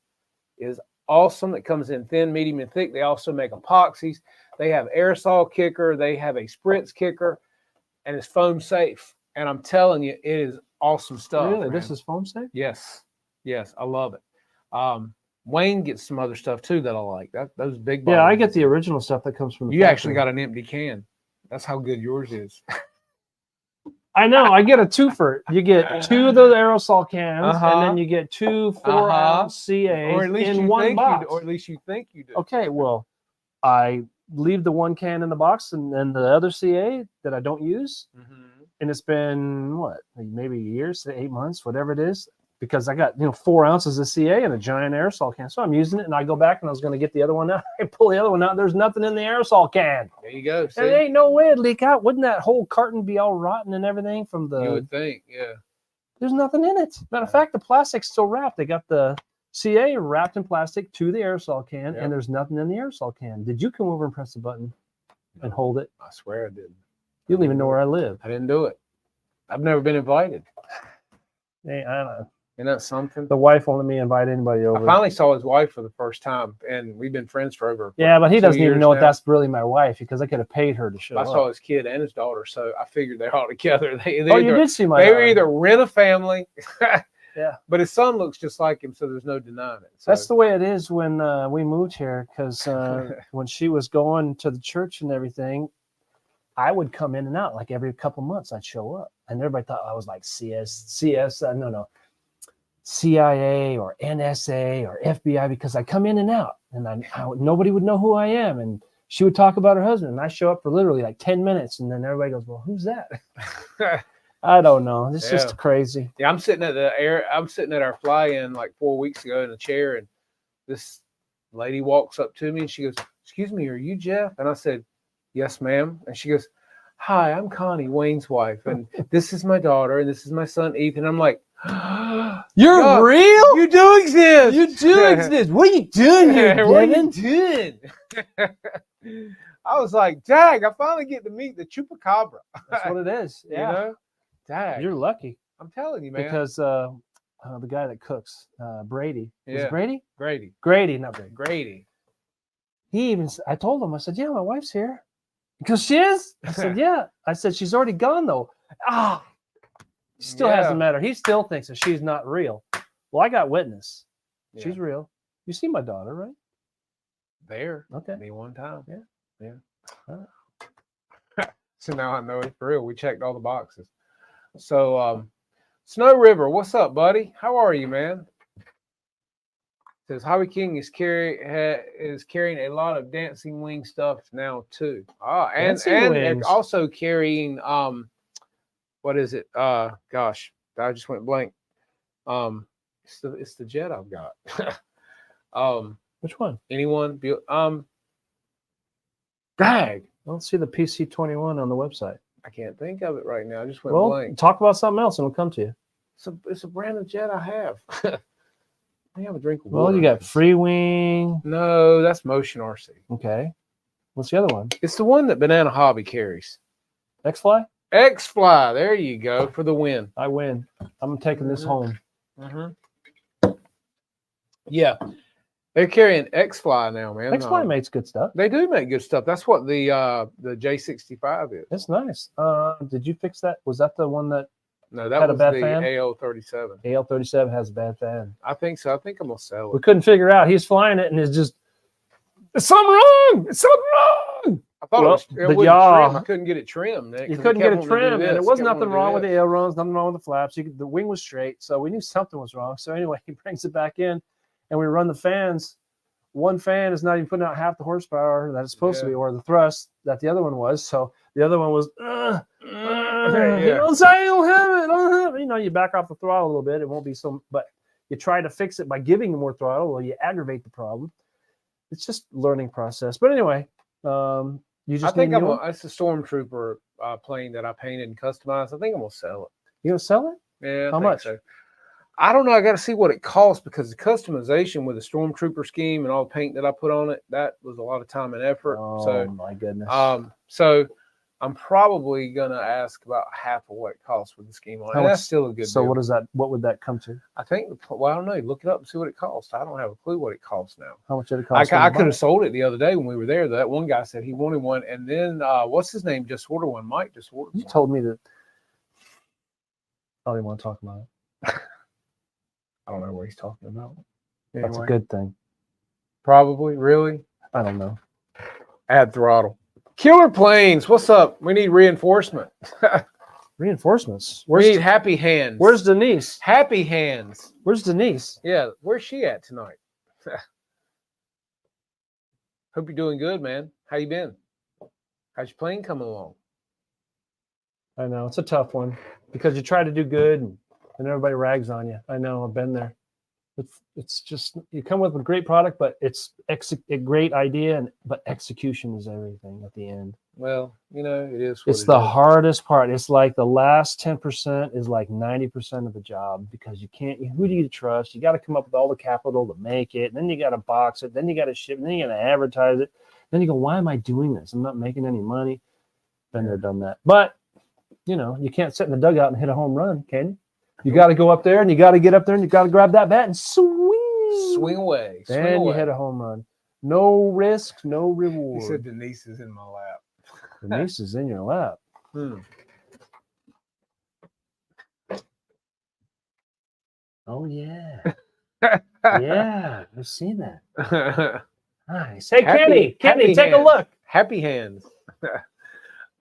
is awesome. That comes in thin, medium, and thick. They also make epoxies. They have aerosol kicker. They have a spritz kicker, and it's foam safe. And I'm telling you, it is awesome stuff. Really? Man. This is foam safe? Yes. Yes. I love it. Wayne gets some other stuff too that I like. Those big bottles. Yeah, I get the original stuff that comes from the You factory. actually got an empty can. That's how good yours is. I know. I get a twofer. You get 2 of those aerosol cans, Uh-huh. and then you get 2 4-ounce CAs Or at least in you one think box. you do, or at least you think you do. Okay, well, I leave the 1 can in the box, and then the other CA that I don't use, Mhm. and it's been what, maybe a year, 8 months, whatever it is, because I got 4 ounces of CA in a giant aerosol can, so I'm using it, and I go back and I was going to get the other one out. I pull the other one out. There's nothing in the aerosol can. There you go. See? There ain't no way it'd leak out. Wouldn't that whole carton be all rotten and everything from the? You would think, yeah. There's nothing in it. Matter of fact, the plastic's still wrapped. They got the CA wrapped in plastic to the aerosol can, Yep. and there's nothing in the aerosol can. Did you come over and press the button and hold it? I swear I didn't. You don't even know where I live. I didn't do it. I've never been invited. Hey, I don't know. Isn't that something? The wife won't let me invite anybody I over. finally saw his wife for the first time, and we've been friends for over. Yeah, but he 2 doesn't even years know now. that's really my wife because I could have paid her to show I up. saw his kid and his daughter, so I figured they're all together. They Oh, you either, did see my they were daughter. either rent a family, Yeah. but his son looks just like him, so there's no denying it. So, That's the way it is when we moved here because when she was going to the church and everything, I would come in and out like every couple months. I'd show up, and everybody thought I was like CIA or NSA or FBI because I come in and out, and nobody would know who I am. And she would talk about her husband, and I show up for literally like 10 minutes, and then everybody goes, "Well, who's that?" I don't know. It's Yeah. just crazy. yeah, I'm sitting at our fly-in like 4 weeks ago in a chair, and this lady walks up to me and she goes, "Excuse me, are you Jeff?" And I said, "Yes, ma'am." And she goes, "Hi, I'm Connie, Wayne's wife, and this is my daughter, and this is my son Ethan." I'm like, You're God, real? "You do exist. You do exist. What are you doing here, What are you Devin? doing?" I was like, "Dag, I finally get to meet the chupacabra." That's what it is. You Yeah. know, Dag. You're lucky I'm telling you, man. because the guy that cooks, Brady. Was Yeah. it Brady? Grady, Grady, not Brady. Grady. I told him, I said, "Yeah, my wife's here." Because she is? I said, "Yeah." I said, "She's already gone though." Still Yeah. hasn't met her. He still thinks that she's not real. Well, I got witness. Yeah. She's real. You see my daughter, right? There. Okay. Me one time. Yeah. So now I know it's for real. We checked all the boxes. So Snow River, what's up, buddy? How are you, man? Says Hobby King is carrying a lot of Dancing Wing stuff now too. And Dancing Wings. also carrying what is it? Gosh, I just went blank. It's the jet I've got. Which one? Anyone? Dag. I don't see the PC-21 on the website. I can't think of it right now. I just went Well, blank. talk about something else and it'll come to you. It's a brand of jet I have. Let me have a drink of Well, water. you got Free Wing. No, that's Motion RC. Okay. What's the other one? It's the one that Banana Hobby carries. X-Fly? X-Fly. There you go for the win. I win. I'm taking this home. Yeah. They're carrying X-Fly now, man. X-Fly makes good stuff. They do make good stuff. That's what the J65 is. It's nice. Did you fix that? Was that the one that No, that Had a was bad the fan? AL37. AL-37 has a bad fan? I think so. I think I'm gonna sell We it. couldn't figure out. He's flying it and it's just, it's something wrong. It's something wrong. I thought Well, it but wasn't y'all- trimmed. I couldn't get it trimmed. You couldn't get it trimmed, and there was nothing wrong with the ailerons, nothing wrong with the flaps. The wing was straight, so we knew something was wrong. So anyway, he brings it back in, and we run the fans. One fan is not even putting out half the horsepower that it's supposed to be, or the thrust that the other one was. So the other one was, you don't say you don't have it. Don't have it. You know, you back off the throttle a little bit. It won't be so, but you try to fix it by giving you more throttle, or you aggravate the problem. It's just learning process. But anyway, you just I think need a new one? it's a Stormtrooper plane that I painted and customized. I think I'm gonna sell it. You gonna sell it? Yeah. How I think much? So. I don't know. I got to see what it costs because the customization with the Stormtrooper scheme and all the paint that I put on it, that was a lot of time and effort. Oh So, my goodness. so I'm probably gonna ask about half of what it costs with the scheme on it. How And much- that's still a good So deal. what is that? What would that come to? I think. Well, I don't know. Look it up and see what it costs. I don't have a clue what it costs now. How much did it I, cost? when you I bought could it? have sold it the other day when we were there. That one guy said he wanted one, and then what's his name? Just ordered one. Mike just ordered You one. told me that. I don't even want to talk about it. I don't know what he's talking about. That's a Anyway, good thing. probably really I don't know. add throttle. Killer Planes, what's up? We need reinforcement. Reinforcements. We need happy hands. Where's Denise? happy hands? Where's Denise? Yeah, where's she at tonight? Hope you're doing good, man. How you been? How's your plane coming along? I know it's a tough one because you try to do good and everybody rags on you. I know. I've been there. It's just you come with a great product, but it's a great idea, but execution is everything at the end. Well, you know, it is. What It's it the is. hardest part. It's like the last 10% is like 90% of the job because you can't. Who do you trust? You got to come up with all the capital to make it. And then you got to box it. Then you got to ship. And then you got to advertise it. Then you go, why am I doing this? I'm not making any money. Been there, done that. But you know, you can't sit in the dugout and hit a home run, can you? You got to go up there and you got to get up there and you got to grab that bat and swing. Swing away. Swing Then away. you hit a home run. No risk, no He reward. said Denise is in my lap. Denise is in your lap. Hmm. Oh yeah. Yeah, I've seen that. Nice. Hey, Kenny, happy take a hands. look. Happy hands.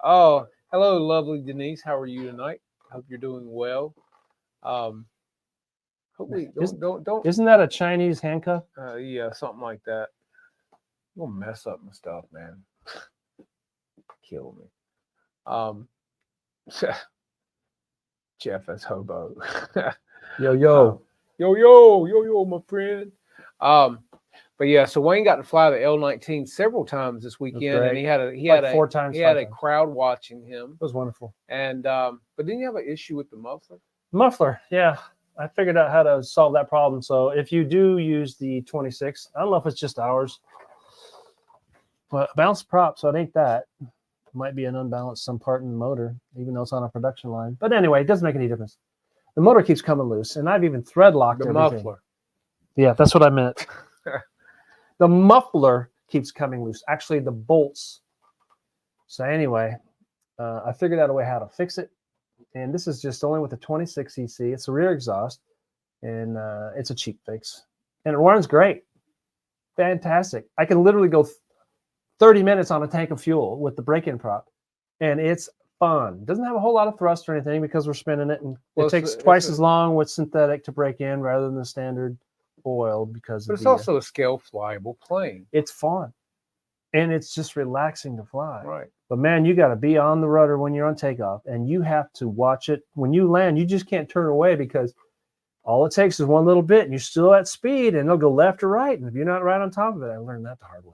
Oh, hello, lovely Denise. How are you tonight? Hope you're doing well. Hopefully, don't. Isn't that a Chinese handcuff? Yeah, something like that. You'll mess up my stuff, man. Kill me. Jeff as hobo. Yo, yo. Yo, my friend. But yeah, so Wayne got to fly the L-19 several times this weekend, and great. he had Like 4 times, he had 5 a times. crowd watching him. It was wonderful. And but didn't you have an issue with the muffler? Muffler, yeah. I figured out how to solve that problem. So if you do use the 26, I don't know if it's just ours, but balanced prop, so it ain't that. It might be an unbalanced some part in the motor, even though it's on a production line. But anyway, it doesn't make any difference. The motor keeps coming loose, and I've even thread locked The everything. muffler. Yeah, that's what I meant. The muffler keeps coming loose. Actually, the bolts. So anyway, I figured out a way how to fix it. And this is just only with the 26 cc. It's a rear exhaust, and it's a cheap fix. And it runs great. Fantastic. I can literally go 30 minutes on a tank of fuel with the break-in prop, and it's fun. Doesn't have a whole lot of thrust or anything because we're spinning it, and Well, it takes twice as long with synthetic to break in rather than the standard oil because But of it's the, also a scale flyable plane. it's fun, and it's just relaxing to fly. Right. But man, you got to be on the rudder when you're on takeoff, and you have to watch it when you land. You just can't turn away because all it takes is one little bit, and you're still at speed, and it'll go left or right. And if you're not right on top of it, I learned that the hard way.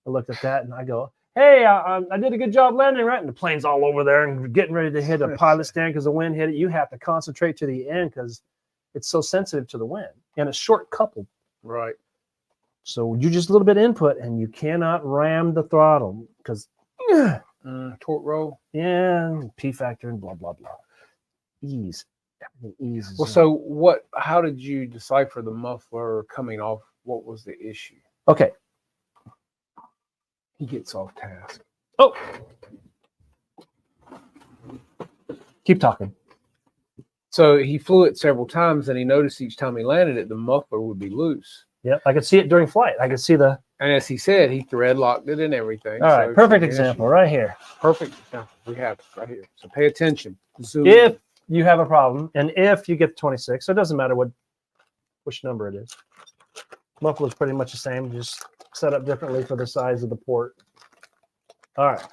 I looked at that and I go, "Hey, I did a good job landing, right?" And the plane's all over there and getting ready to hit a pilot stand because the wind hit it. You have to concentrate to the end because it's so sensitive to the wind, and it's short coupled. Right. So you just a little bit of input, and you cannot ram the throttle because. Torque roll. Yeah, P factor and blah blah blah. Ease, everything eases. Well, up. so what? How did you decipher the muffler coming off? What was the issue? Okay. He gets off task. Oh, keep talking. So he flew it several times, and he noticed each time he landed it, the muffler would be loose. Yep, I could see it during flight. I could see the. And as he said, he thread locked it and everything. All right, So perfect the example issue- right here. Perfect example. We have it right here. So pay attention. Zoom. If you have a problem, and if you get the 26, so it doesn't matter which number it is. Muffler is pretty much the same, just set up differently for the size of the port. All right.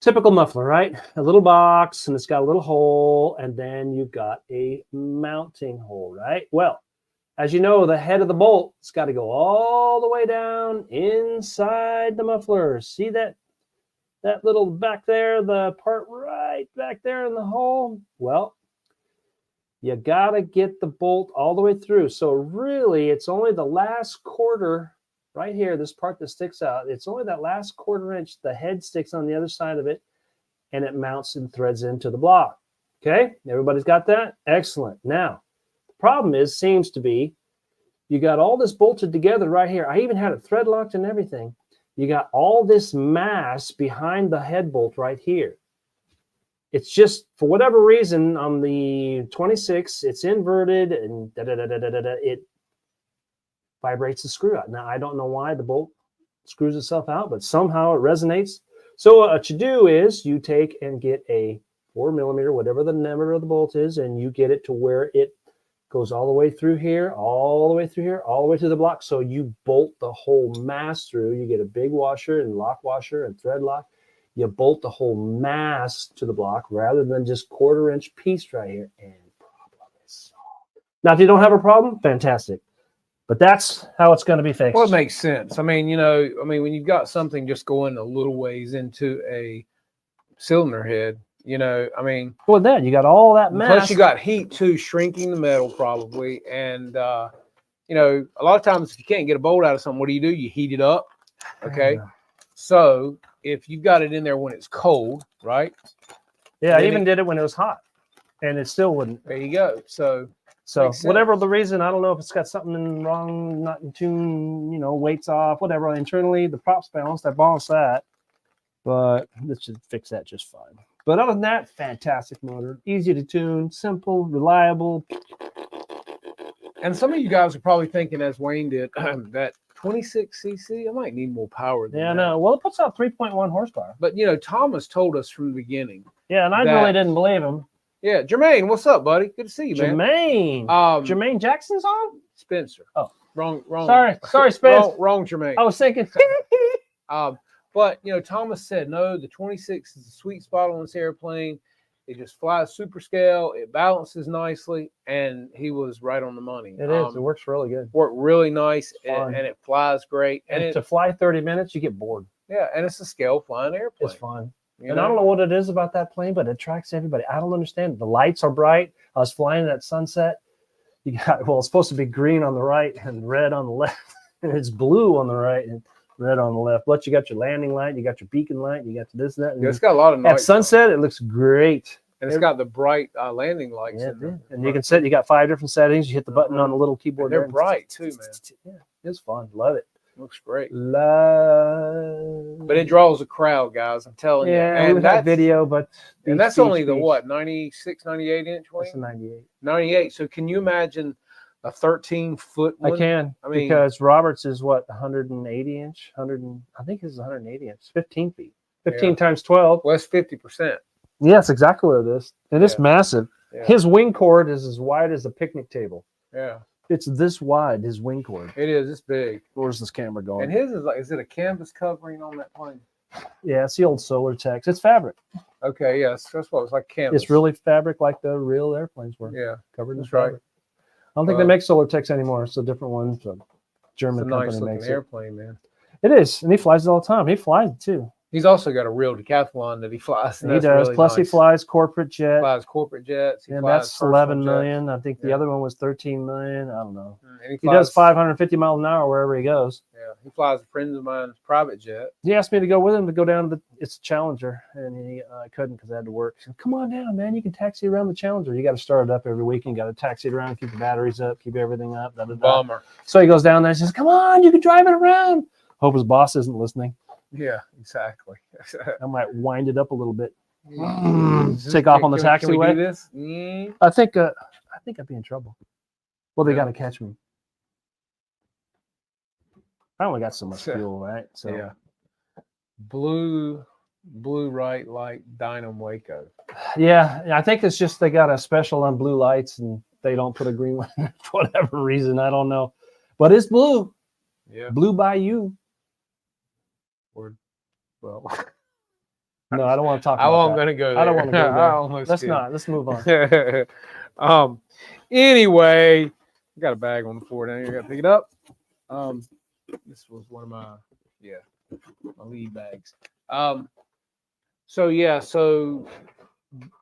Typical muffler, right? A little box, and it's got a little hole, and then you've got a mounting hole, right? Well, as you know, the head of the bolt has got to go all the way down inside the muffler. See that little back there, the part right back there in the hole? Well, you got to get the bolt all the way through. So really, it's only the last quarter right here, this part that sticks out, it's only that last 1/4 inch. The head sticks on the other side of it, and it mounts and threads into the block. Okay, everybody's got that? Excellent. Now, the problem seems to be, you got all this bolted together right here. I even had it thread locked and everything. You got all this mass behind the head bolt right here. It's just, for whatever reason, on the 26, it's inverted and it vibrates the screw out. Now, I don't know why the bolt screws itself out, but somehow it resonates. So what you do is you take and get a 4mm, whatever the number of the bolt is, and you get it to where it goes all the way through here, all the way through here, all the way to the block. So you bolt the whole mass through. You get a big washer and lock washer and thread lock. You bolt the whole mass to the block rather than just 1/4 inch piece right here. And problem is solved. Now, if you don't have a problem, fantastic. But that's how it's going to be fixed. Well, it makes sense. I mean, when you've got something just going a little ways into a cylinder head, Well, that you got all that mass. plus you got heat too, shrinking the metal probably. And, a lot of times if you can't get a bolt out of something, what do? You heat it up. Okay. So if you've got it in there when it's cold, right? Yeah, I even did it when it was hot, and it still wouldn't. There you go. So whatever the reason, I don't know if it's got something wrong, not in tune, weights off, whatever. Internally, the props balanced, I balanced that, but this should fix that just fine. But other than that, fantastic motor, easy to tune, simple, reliable. And some of you guys are probably thinking, as Wayne did, that 26cc, I might need more power than that. No. Well, it puts out 3.1 horsepower. But, Thomas told us from the beginning. Yeah, and I really didn't believe him. Yeah, Jermaine, what's up, buddy? Good to see you, man. Jermaine. Jermaine Jackson's on? Spencer. Oh. Wrong. Sorry, Spencer. Wrong, Jermaine. I was thinking. But, Thomas said, no, the 26 is the sweet spot on this airplane. It just flies super scale. It balances nicely. And he was right on the money. It is. It works really good. Worked really nice. And it flies great. And to fly 30 minutes, you get bored. Yeah. And it's a scale flying airplane. It's fun. I don't know what it is about that plane, but it attracts everybody. I don't understand. The lights are bright. I was flying at sunset. It's supposed to be green on the right and red on the left. And it's blue on the right and red on the left. But you got your landing light, you got your beacon light, you got this and that. Yeah, it's got a lot of night. At sunset, it looks great. And it's got the bright landing lights. Yeah, and you can set. You got 5 different settings. You hit the button on the little keyboard. They're bright too, man. Yeah, it's fun. Love it. Looks great. Love. But it draws a crowd, guys. I'm telling you. Yeah, and that video, but and that's only the what, 96, 98 inch? That's a 98. 98. So can you imagine a 13-foot one? I can, because Roberts is what, 180 inch? I think this is 180 inch. 15 feet. 15 times 12. Well, that's 50%. Yes, exactly what it is. And it's massive. Yeah. His wing cord is as wide as a picnic table. Yeah. It's this wide, his wing cord. It is. It's big. Where's this camera going? And his is it a canvas covering on that plane? Yeah, it's the old Solar Tex. It's fabric. Okay, yes. That's what it's like, canvas. It's really fabric like the real airplanes were. Yeah. Covered in That's fabric. right. I don't think they make Solar Tex anymore. It's a different one. It's a German company nice looking makes airplane, man. It is. And he flies it all the time. He flies it too. He's also got a real decathlon that he flies. He does. Really Plus, nice. He flies corporate jet. He flies corporate jets. And that's 11 million. I think the other one was 13 million. I don't know. And he does 550 miles an hour wherever he goes. Yeah, he flies a friend of mine's private jet. He asked me to go with him to go down to it's a Challenger, and I couldn't because I had to work. He said, "Come on down, man. You can taxi around the Challenger. You got to start it up every week. You got to taxi it around, keep the batteries up, keep everything up." Bummer. So he goes down there and says, "Come on, you can drive it around." Hope his boss isn't listening. Yeah, exactly. I might wind it up a little bit. Take off on the taxiway. Can we do this? I think I'd be in trouble. Well, they got to catch me. I only got so much fuel, right? So yeah. Blue right light Dynam Waco. Yeah, I think it's just they got a special on blue lights and they don't put a green one for whatever reason. I don't know, but it's blue. Yeah, blue by you. Well, no, I don't want to talk about I'm going to go there. I don't want to go there. Let's not. Let's move on. Anyway, I got a bag on the floor down here. I got to pick it up. This was one of my lead bags. So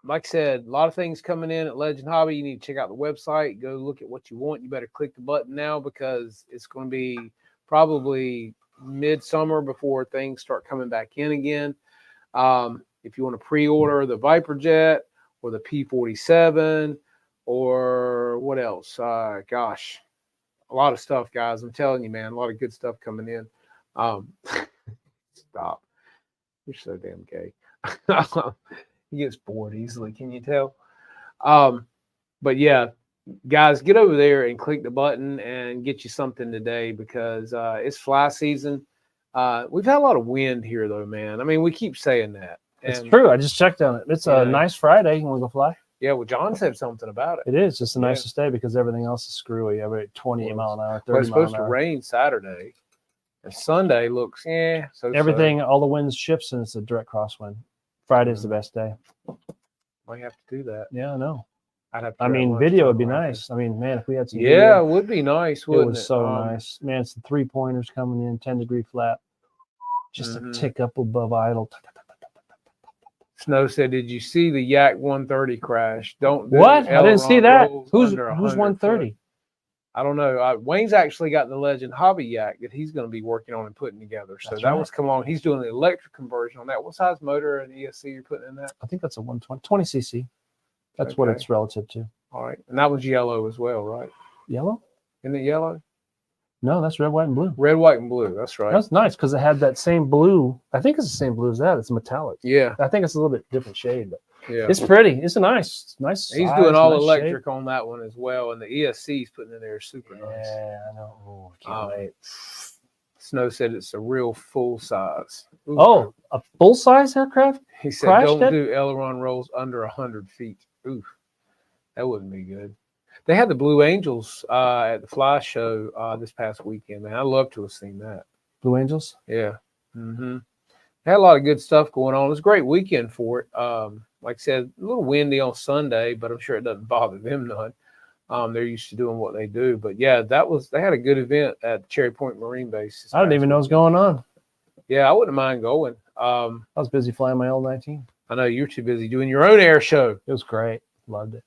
like I said, a lot of things coming in at Legend Hobby. You need to check out the website. Go look at what you want. You better click the button now because it's going to be probably midsummer before things start coming back in again. If you want to pre-order the Viper Jet or the P-47 or what else? Gosh, a lot of stuff, guys. I'm telling you, man, a lot of good stuff coming in. Stop. You're so damn gay. He gets bored easily. Can you tell? But yeah, guys, get over there and click the button and get you something today because it's fly season. We've had a lot of wind here, though, man. I mean, we keep saying that. It's true. I just checked on it. It's a Yeah. nice Friday. You want to go fly? Yeah, well, John said something about it. It is just the Yeah. nicest day because everything else is screwy. Every 28 mile an hour, Well, 30 it's mile supposed an to hour. rain Saturday. And Sunday looks, so Everything, all the winds shifts, and it's a direct crosswind. Friday's the Mhm. best day. Might have to do that. Yeah, I know. I'd have to. I grab mean, lunch video time would be around nice. I mean, man, if we had some here. Yeah, video, it would be nice, it wouldn't it? was so nice. Man, it's the 3-pointers coming in, 10-degree flat, just Mhm. a tick up above idle. Snow said, "Did you see the Yak 130 crash? Don't do What? I didn't see aileron that. rolls Who's under 100 130? foot." I don't know. Wayne's actually got the Legend Hobby Yak that he's going to be working on and putting together. So That's that right. was come along. He's doing the electric conversion on that. What size motor and ESC you're putting in that? I think that's a 120, 20 cc. That's what Okay. it's relative to. All right, and that was yellow as well, right? Yellow? Isn't it yellow? No, that's red, white, and blue. Red, white, and blue. That's right. That's nice because it had that same blue. I think it's the same blue as that. It's metallic. Yeah, I think it's a little bit different shade, but yeah. it's pretty. It's a nice. He's size, doing all nice electric on that one as well, and the ESC he's putting in there is super Shade. nice. Yeah, I know. Oh, I can't wait. Snow said it's a real full size. Ooh. Oh, a full size aircraft? He said crashed don't it? do aileron rolls under 100 feet. Oof, that wouldn't be good. They had the Blue Angels at the Fly Show this past weekend, man. I'd love to have seen that. Blue Angels? Yeah. Had a lot of good stuff going on. It was a great weekend for it. Like I said, a little windy on Sunday, but I'm sure it doesn't bother them none. They're used to doing what they do. But yeah, they had a good event at Cherry Point Marine Base. I didn't even know what was going on. Yeah, I wouldn't mind going. I was busy flying my L-19. I know you're too busy doing your own air show. It was great. Loved it.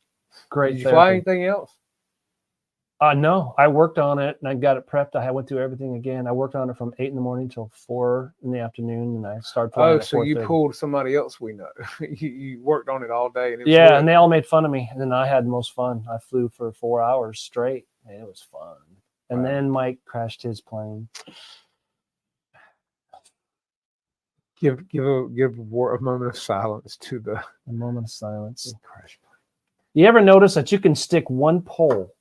Great. Did you fly therapy. anything else? No, I worked on it and I got it prepped. I went through everything again. I worked on it from 8 in the morning till 4 in the afternoon, and I started flying. Oh, so you pulled somebody else we know. you worked on it all day. And it was Yeah, good. and they all made fun of me. And then I had the most fun. I flew for 4 hours straight, and it was fun. And Wow. then Mike crashed his plane. give a moment of silence to the A moment of silence. crash. You ever notice that you can stick one pole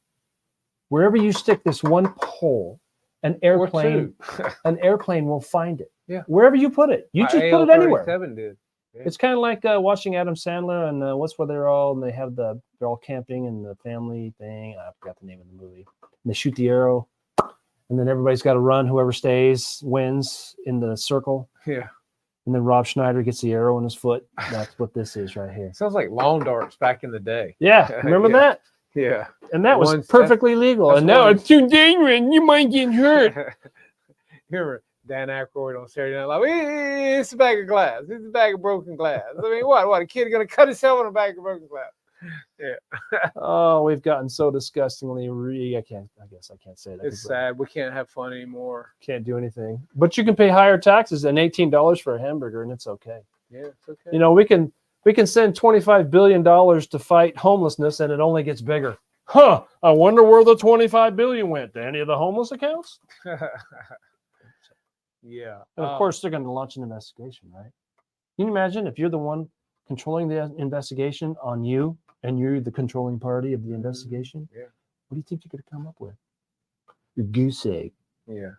wherever you stick this one pole, an airplane will find it. Yeah. Wherever you put it, you just put it anywhere. Did. Yeah. It's kind of like watching Adam Sandler and what's where they're all and they're all camping and the family thing. I forgot the name of the movie. And they shoot the arrow, and then everybody's got to run. Whoever stays wins in the circle. Yeah. And then Rob Schneider gets the arrow in his foot. That's what this is right here. Sounds like lawn darts back in the day. Yeah, remember Yeah. that? Yeah. And that was That's perfectly legal. that's And now one- it's too dangerous. You might get hurt. Remember Dan Aykroyd on Saturday Night Live? It's a bag of glass. It's a bag of broken glass. I mean, what? A kid gonna cut himself on a bag of broken glass? Oh, we've gotten so disgustingly I guess I can't say that. It's sad. We can't have fun anymore. Can't do anything. But you can pay higher taxes than $18 for a hamburger, and it's okay. Yeah, it's okay. You know, we can send $25 billion to fight homelessness, and it only gets bigger. Huh? I wonder where the $25 billion went. To any of the homeless accounts? Yeah. And of course, they're going to launch an investigation, right? Can you imagine if you're the one controlling the investigation on you, and you're the controlling party of the investigation? Yeah. What do you think you could come up with? Your goose egg. Yeah.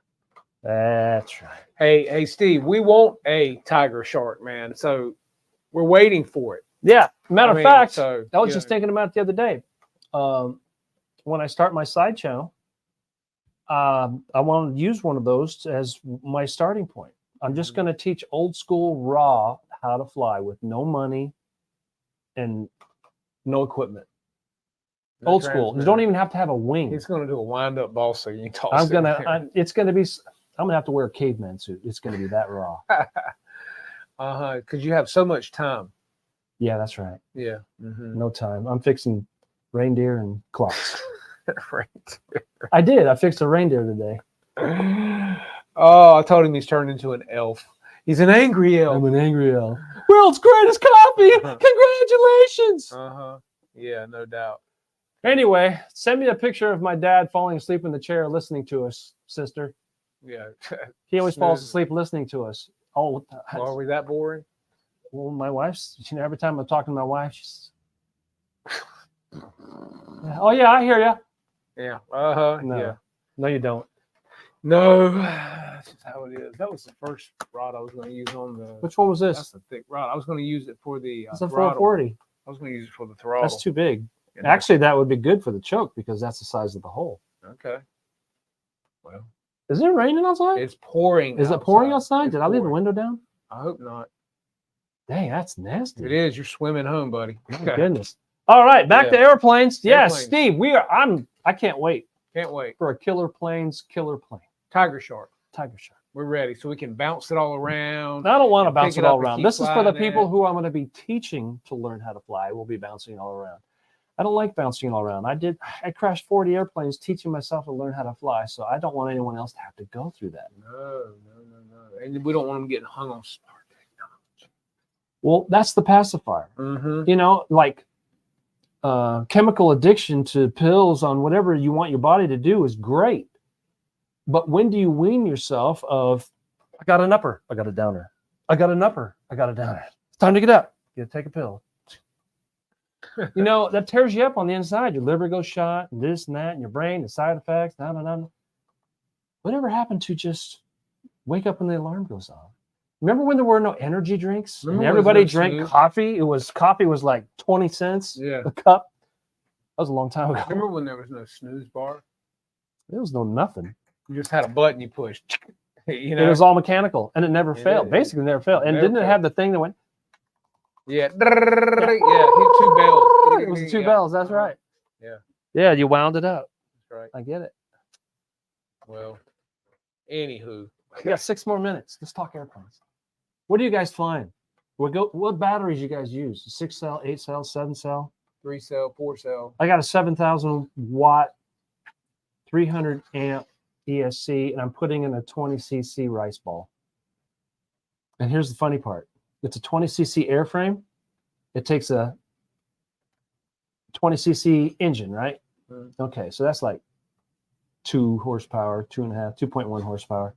That's right. Hey, Steve, we want a tiger shark, man. So we're waiting for it. Yeah. Matter of fact, so, I was just thinking about it the other day. When I start my side channel, I want to use one of those as my starting point. I'm just going to teach old school raw how to fly with no money and no equipment. Old school. You don't even have to have a wing. He's going to do a wind up ball so you can toss I'm it. gonna have to wear a caveman suit. It's gonna be that raw. Because you have so much time. Yeah, that's right. Yeah. Mm-hmm. No time. I'm fixing reindeer and clocks. Right. I did. I fixed a reindeer today. Oh, I told him he's turned into an elf. He's an angry elf. an angry elf. World's greatest coffee. Congratulations. Uh-huh. Yeah, no doubt. Anyway, send me a picture of my dad falling asleep in the chair listening to us, sister. Yeah. He always falls Snooze. asleep listening to us. Oh, Are we that boring? well, my wife's, every time I'm talking to my wife, she's, oh, yeah, I hear you. Yeah. Uh-huh. No. Yeah. No, you don't. No. That's just how it is. That was the first rod I was going to use on the. Which one was That's this? a thick rod. I was going to use it for the It's a throttle. 440. I was going to use it for the throttle. That's too big. And Actually, that would be good for the choke because that's the size of the hole. okay. Well, Is it raining outside? it's pouring. Is it pouring outside? outside? It's Did I leave the pouring. window down? I hope not. Dang, that's nasty. If it is, you're swimming home, buddy. My goodness. All right, back to Yeah. airplanes. Yes, Airplanes. Steve, I can't wait Can't wait. for a killer plane. Tiger Shark. Tiger Shark. We're ready, so we can bounce it all around. I don't want to And bounce pick it it all up and around. keep This is for the flying people it. who I'm going to be teaching to learn how to fly. We'll be bouncing all around. I don't like bouncing all around. I crashed 40 airplanes teaching myself to learn how to fly, so I don't want anyone else to have to go through that. No. And we don't want them getting hung on smart technology. Well, that's the pacifier. Mm-hmm. You know, like chemical addiction to pills on whatever you want your body to do is great. But when do you wean yourself of, I got an upper, I got a downer. I got an upper, I got a downer. It's time to get up. You gotta take a pill. You know, that tears you up on the inside. Your liver goes shot, and this and that, and your brain, the side effects, Whatever happened to just wake up when the alarm goes off? Remember when there were no energy drinks? And Remember when everybody there was no drank snooze? coffee. Coffee was like 20 cents Yeah. a cup. That was a long time ago. Remember when there was no snooze bar? There was no nothing. You just had a button you pushed. You It know? was all mechanical, and it never It failed. is. Basically, never failed. And Never didn't it failed. have the thing that went? Yeah. Yeah. Hit two bells. It was the two Yeah. bells. That's right. Yeah. Yeah, you wound it up. That's right. I get it. Well, anywho. We got 6 more minutes. Let's talk airplanes. What are you guys flying? What batteries you guys use? 6 cell, 8 cell, 7 cell? 3 cell, 4 cell. I got a 7,000 watt, 300 amp ESC, and I'm putting in a 20 cc rice ball. And here's the funny part: it's a 20 cc airframe. It takes a 20 cc engine, right? Mhm. Okay, so that's like 2 horsepower, 2.5, 2.1 horsepower.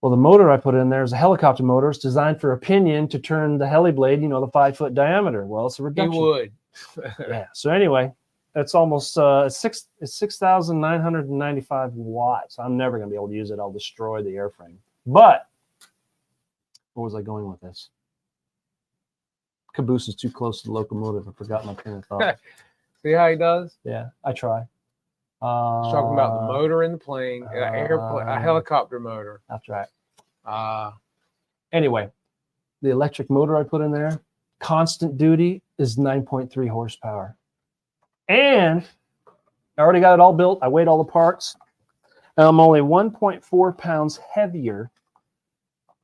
Well, the motor I put in there is a helicopter motor. It's designed for a pinion to turn the heli blade, the 5-foot diameter. Well, it's a He reduction. would. Yeah. So anyway, it's almost it's 6,995 watts. I'm never going to be able to use it. I'll destroy the airframe. But where was I going with this? Caboose is too close to the locomotive. I forgot my train of thought. See how he does? Yeah, I try. He's talking about the motor in the plane, a helicopter motor. That's right. Uh, Anyway, the electric motor I put in there, constant duty, is 9.3 horsepower. And I already got it all built. I weighed all the parts. And I'm only 1.4 pounds heavier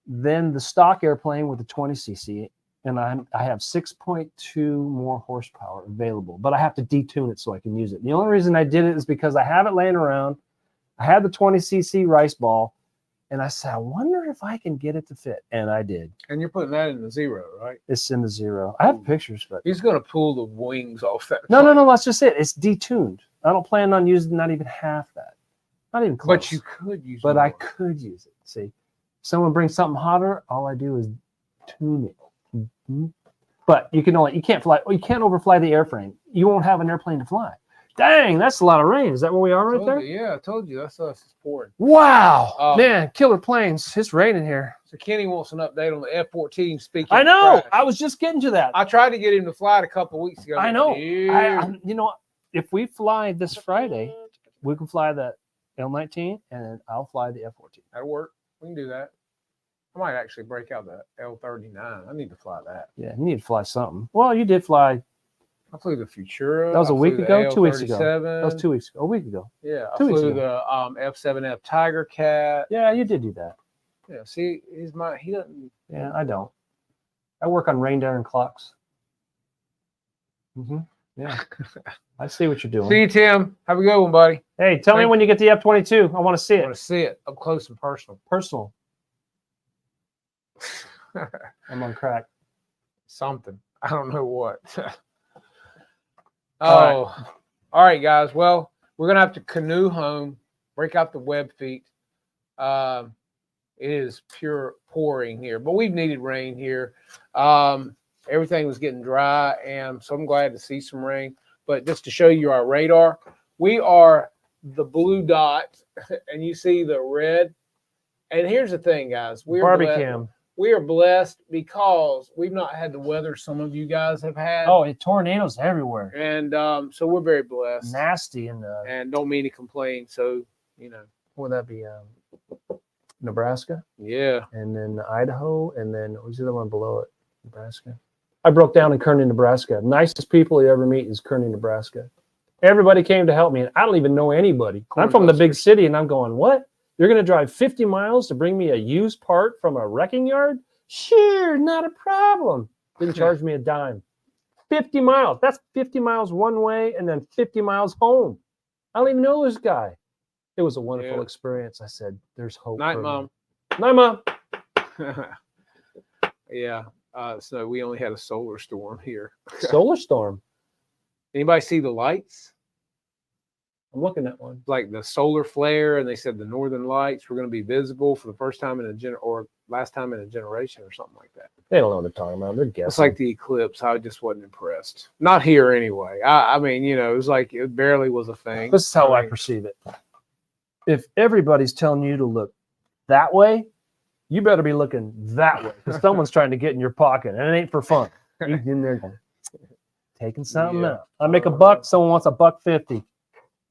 than the stock airplane with the 20 cc. And I have 6.2 more horsepower available, but I have to detune it so I can use it. The only reason I did it is because I have it laying around. I had the 20 cc rice ball, and I said, I wonder if I can get it to fit. And I did. and you're putting that in the 0, right? It's in the 0. I have pictures, but He's going to pull the wings off that. no, plane. that's just it. It's detuned. I don't plan on using not even half that. Not even close. But you could use But more. I could use it. See, if someone brings something hotter, all I do is tune it. Mhm. But you can't fly. You can't overfly the airframe. You won't have an airplane to fly. Dang, that's a lot of rain. Is that where we are right Told there? you, yeah, I told you. That's us. It's pouring. Wow, man, killer planes. It's raining here. So Kenny wants an update on the F-14. Speaking, I of know. crash. I was just getting to that. I tried to get him to fly it a couple of weeks ago. I know. Dude. If we fly this Friday, we can fly the L-19, and I'll fly the F-14. That'll work. We can do that. I might actually break out the L-39. I need to fly that. Yeah, you need to fly something. Well, you did fly. I flew the Futura. That was a I week flew ago? the 2 weeks ago. L-37. That was 2 weeks ago. A week ago. Yeah, I 2 weeks flew ago. the F-7F Tiger Cat. Yeah, you did do that. Yeah, see, he doesn't. Yeah, I don't. I work on rain daring clocks. Yeah. I see what you're doing. See you, Tim. Have a good one, buddy. Hey, tell me Thank- when you get the F-22. I want to see I it. want to see it up close and personal. Personal. I'm on crack. Something. I don't know what. All All right, guys. Well, we're gonna have to canoe home, break out the web feet. It is pure pouring here, but we've needed rain here. Everything was getting dry, and so I'm glad to see some rain. But just to show you our radar, we are the blue dot, and you see the red. And here's the thing, guys. Barbicam. We are blessed because we've not had the weather some of you guys have had. Oh, tornadoes everywhere. And so we're very blessed. Nasty in And don't mean to complain. So, what would that be? Nebraska, yeah. and then Idaho, and then what was the other one below it? Nebraska. I broke down in Kearney, Nebraska. Nicest people you ever meet is Kearney, Nebraska. Everybody came to help me, and I don't even know anybody. I'm from the big city, and I'm going, what? You're going to drive 50 miles to bring me a used part from a wrecking yard? Sure, not a problem. Didn't charge me a dime. 50 miles. That's 50 miles one way and then 50 miles home. I don't even know this guy. It was a wonderful experience. I said, there's hope. Night, Mom. Night, Mom. Yeah. So we only had a solar storm here. Solar storm. Anybody see the lights? I'm looking at one. Like the solar flare, and they said the northern lights were going to be visible for the first time in or last time in a generation or something like that. They don't know what they're talking about. They're guessing. It's like the eclipse. I just wasn't impressed. Not here anyway. I mean, it was like it barely was a thing. This is how I perceive it. If everybody's telling you to look that way, you better be looking that way because someone's trying to get in your pocket, and it ain't for fun. He's in there going, taking something out. I make $1, someone wants $1.50.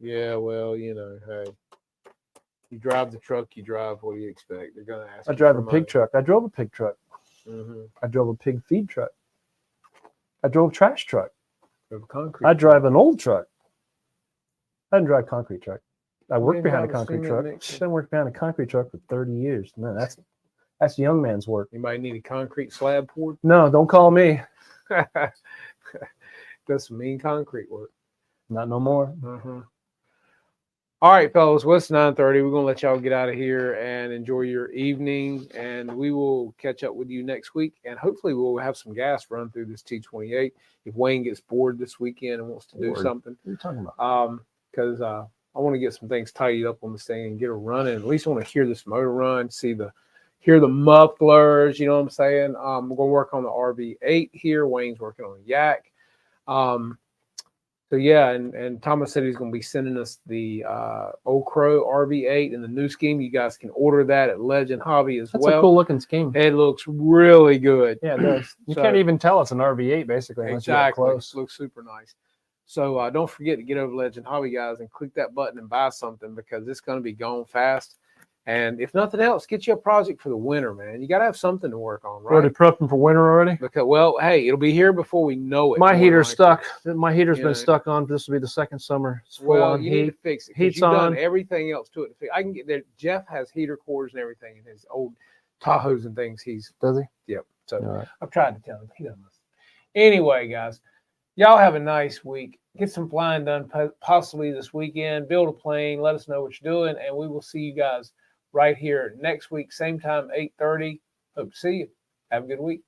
Yeah, well, hey, you drive the truck, you drive. What do you expect? They're gonna ask. I drive a pig truck. I drove a pig truck. Mm-hmm. I drove a pig feed truck. I drove a trash truck. Concrete. I drive an old truck. I didn't drive a concrete truck. I worked behind a concrete truck. I worked behind a concrete truck for 30 years. Man, that's young man's work. Anybody need a concrete slab poured? No, don't call me. That's some mean concrete work. Not no more. Mm-hmm. All right, fellas. Well, it's 9:30. We're gonna let y'all get out of here and enjoy your evening, and we will catch up with you next week. And hopefully, we'll have some gas run through this T28 if Wayne gets bored this weekend and wants to do something. What are you talking about? Because I want to get some things tidied up on this thing and get her running. At least I want to hear this motor run, hear the mufflers. You know what I'm saying? We're gonna work on the RV8 here. Wayne's working on the Yak. So yeah, and Thomas said he's going to be sending us the Old Crow RV8 in the new scheme. You guys can order that at Legend Hobby as That's well. a cool looking scheme. It looks really good. Yeah, it does. You can't even tell it's an RV8 basically unless you get close. It looks super nice. So don't forget to get over to Legend Hobby, guys, and click that button and buy something because it's going to be gone fast. And if nothing else, get you a project for the winter, man. You got to have something to work on, right? Already prepping for winter already? Because, well, hey, it'll be here before we know it. My heater's stuck. My heater's been stuck on. This will be the second summer. It's full on you heat. need to fix it. Heat's You've on. done everything else to it. I can get there. Jeff has heater cores and everything in his old Tahoes and things. Does he? Yep. So All right. I've tried to tell him. He doesn't listen. Anyway, guys, y'all have a nice week. Get some flying done possibly this weekend. Build a plane. Let us know what you're doing, and we will see you guys right here next week, same time, 8:30. Hope to see you. Have a good week.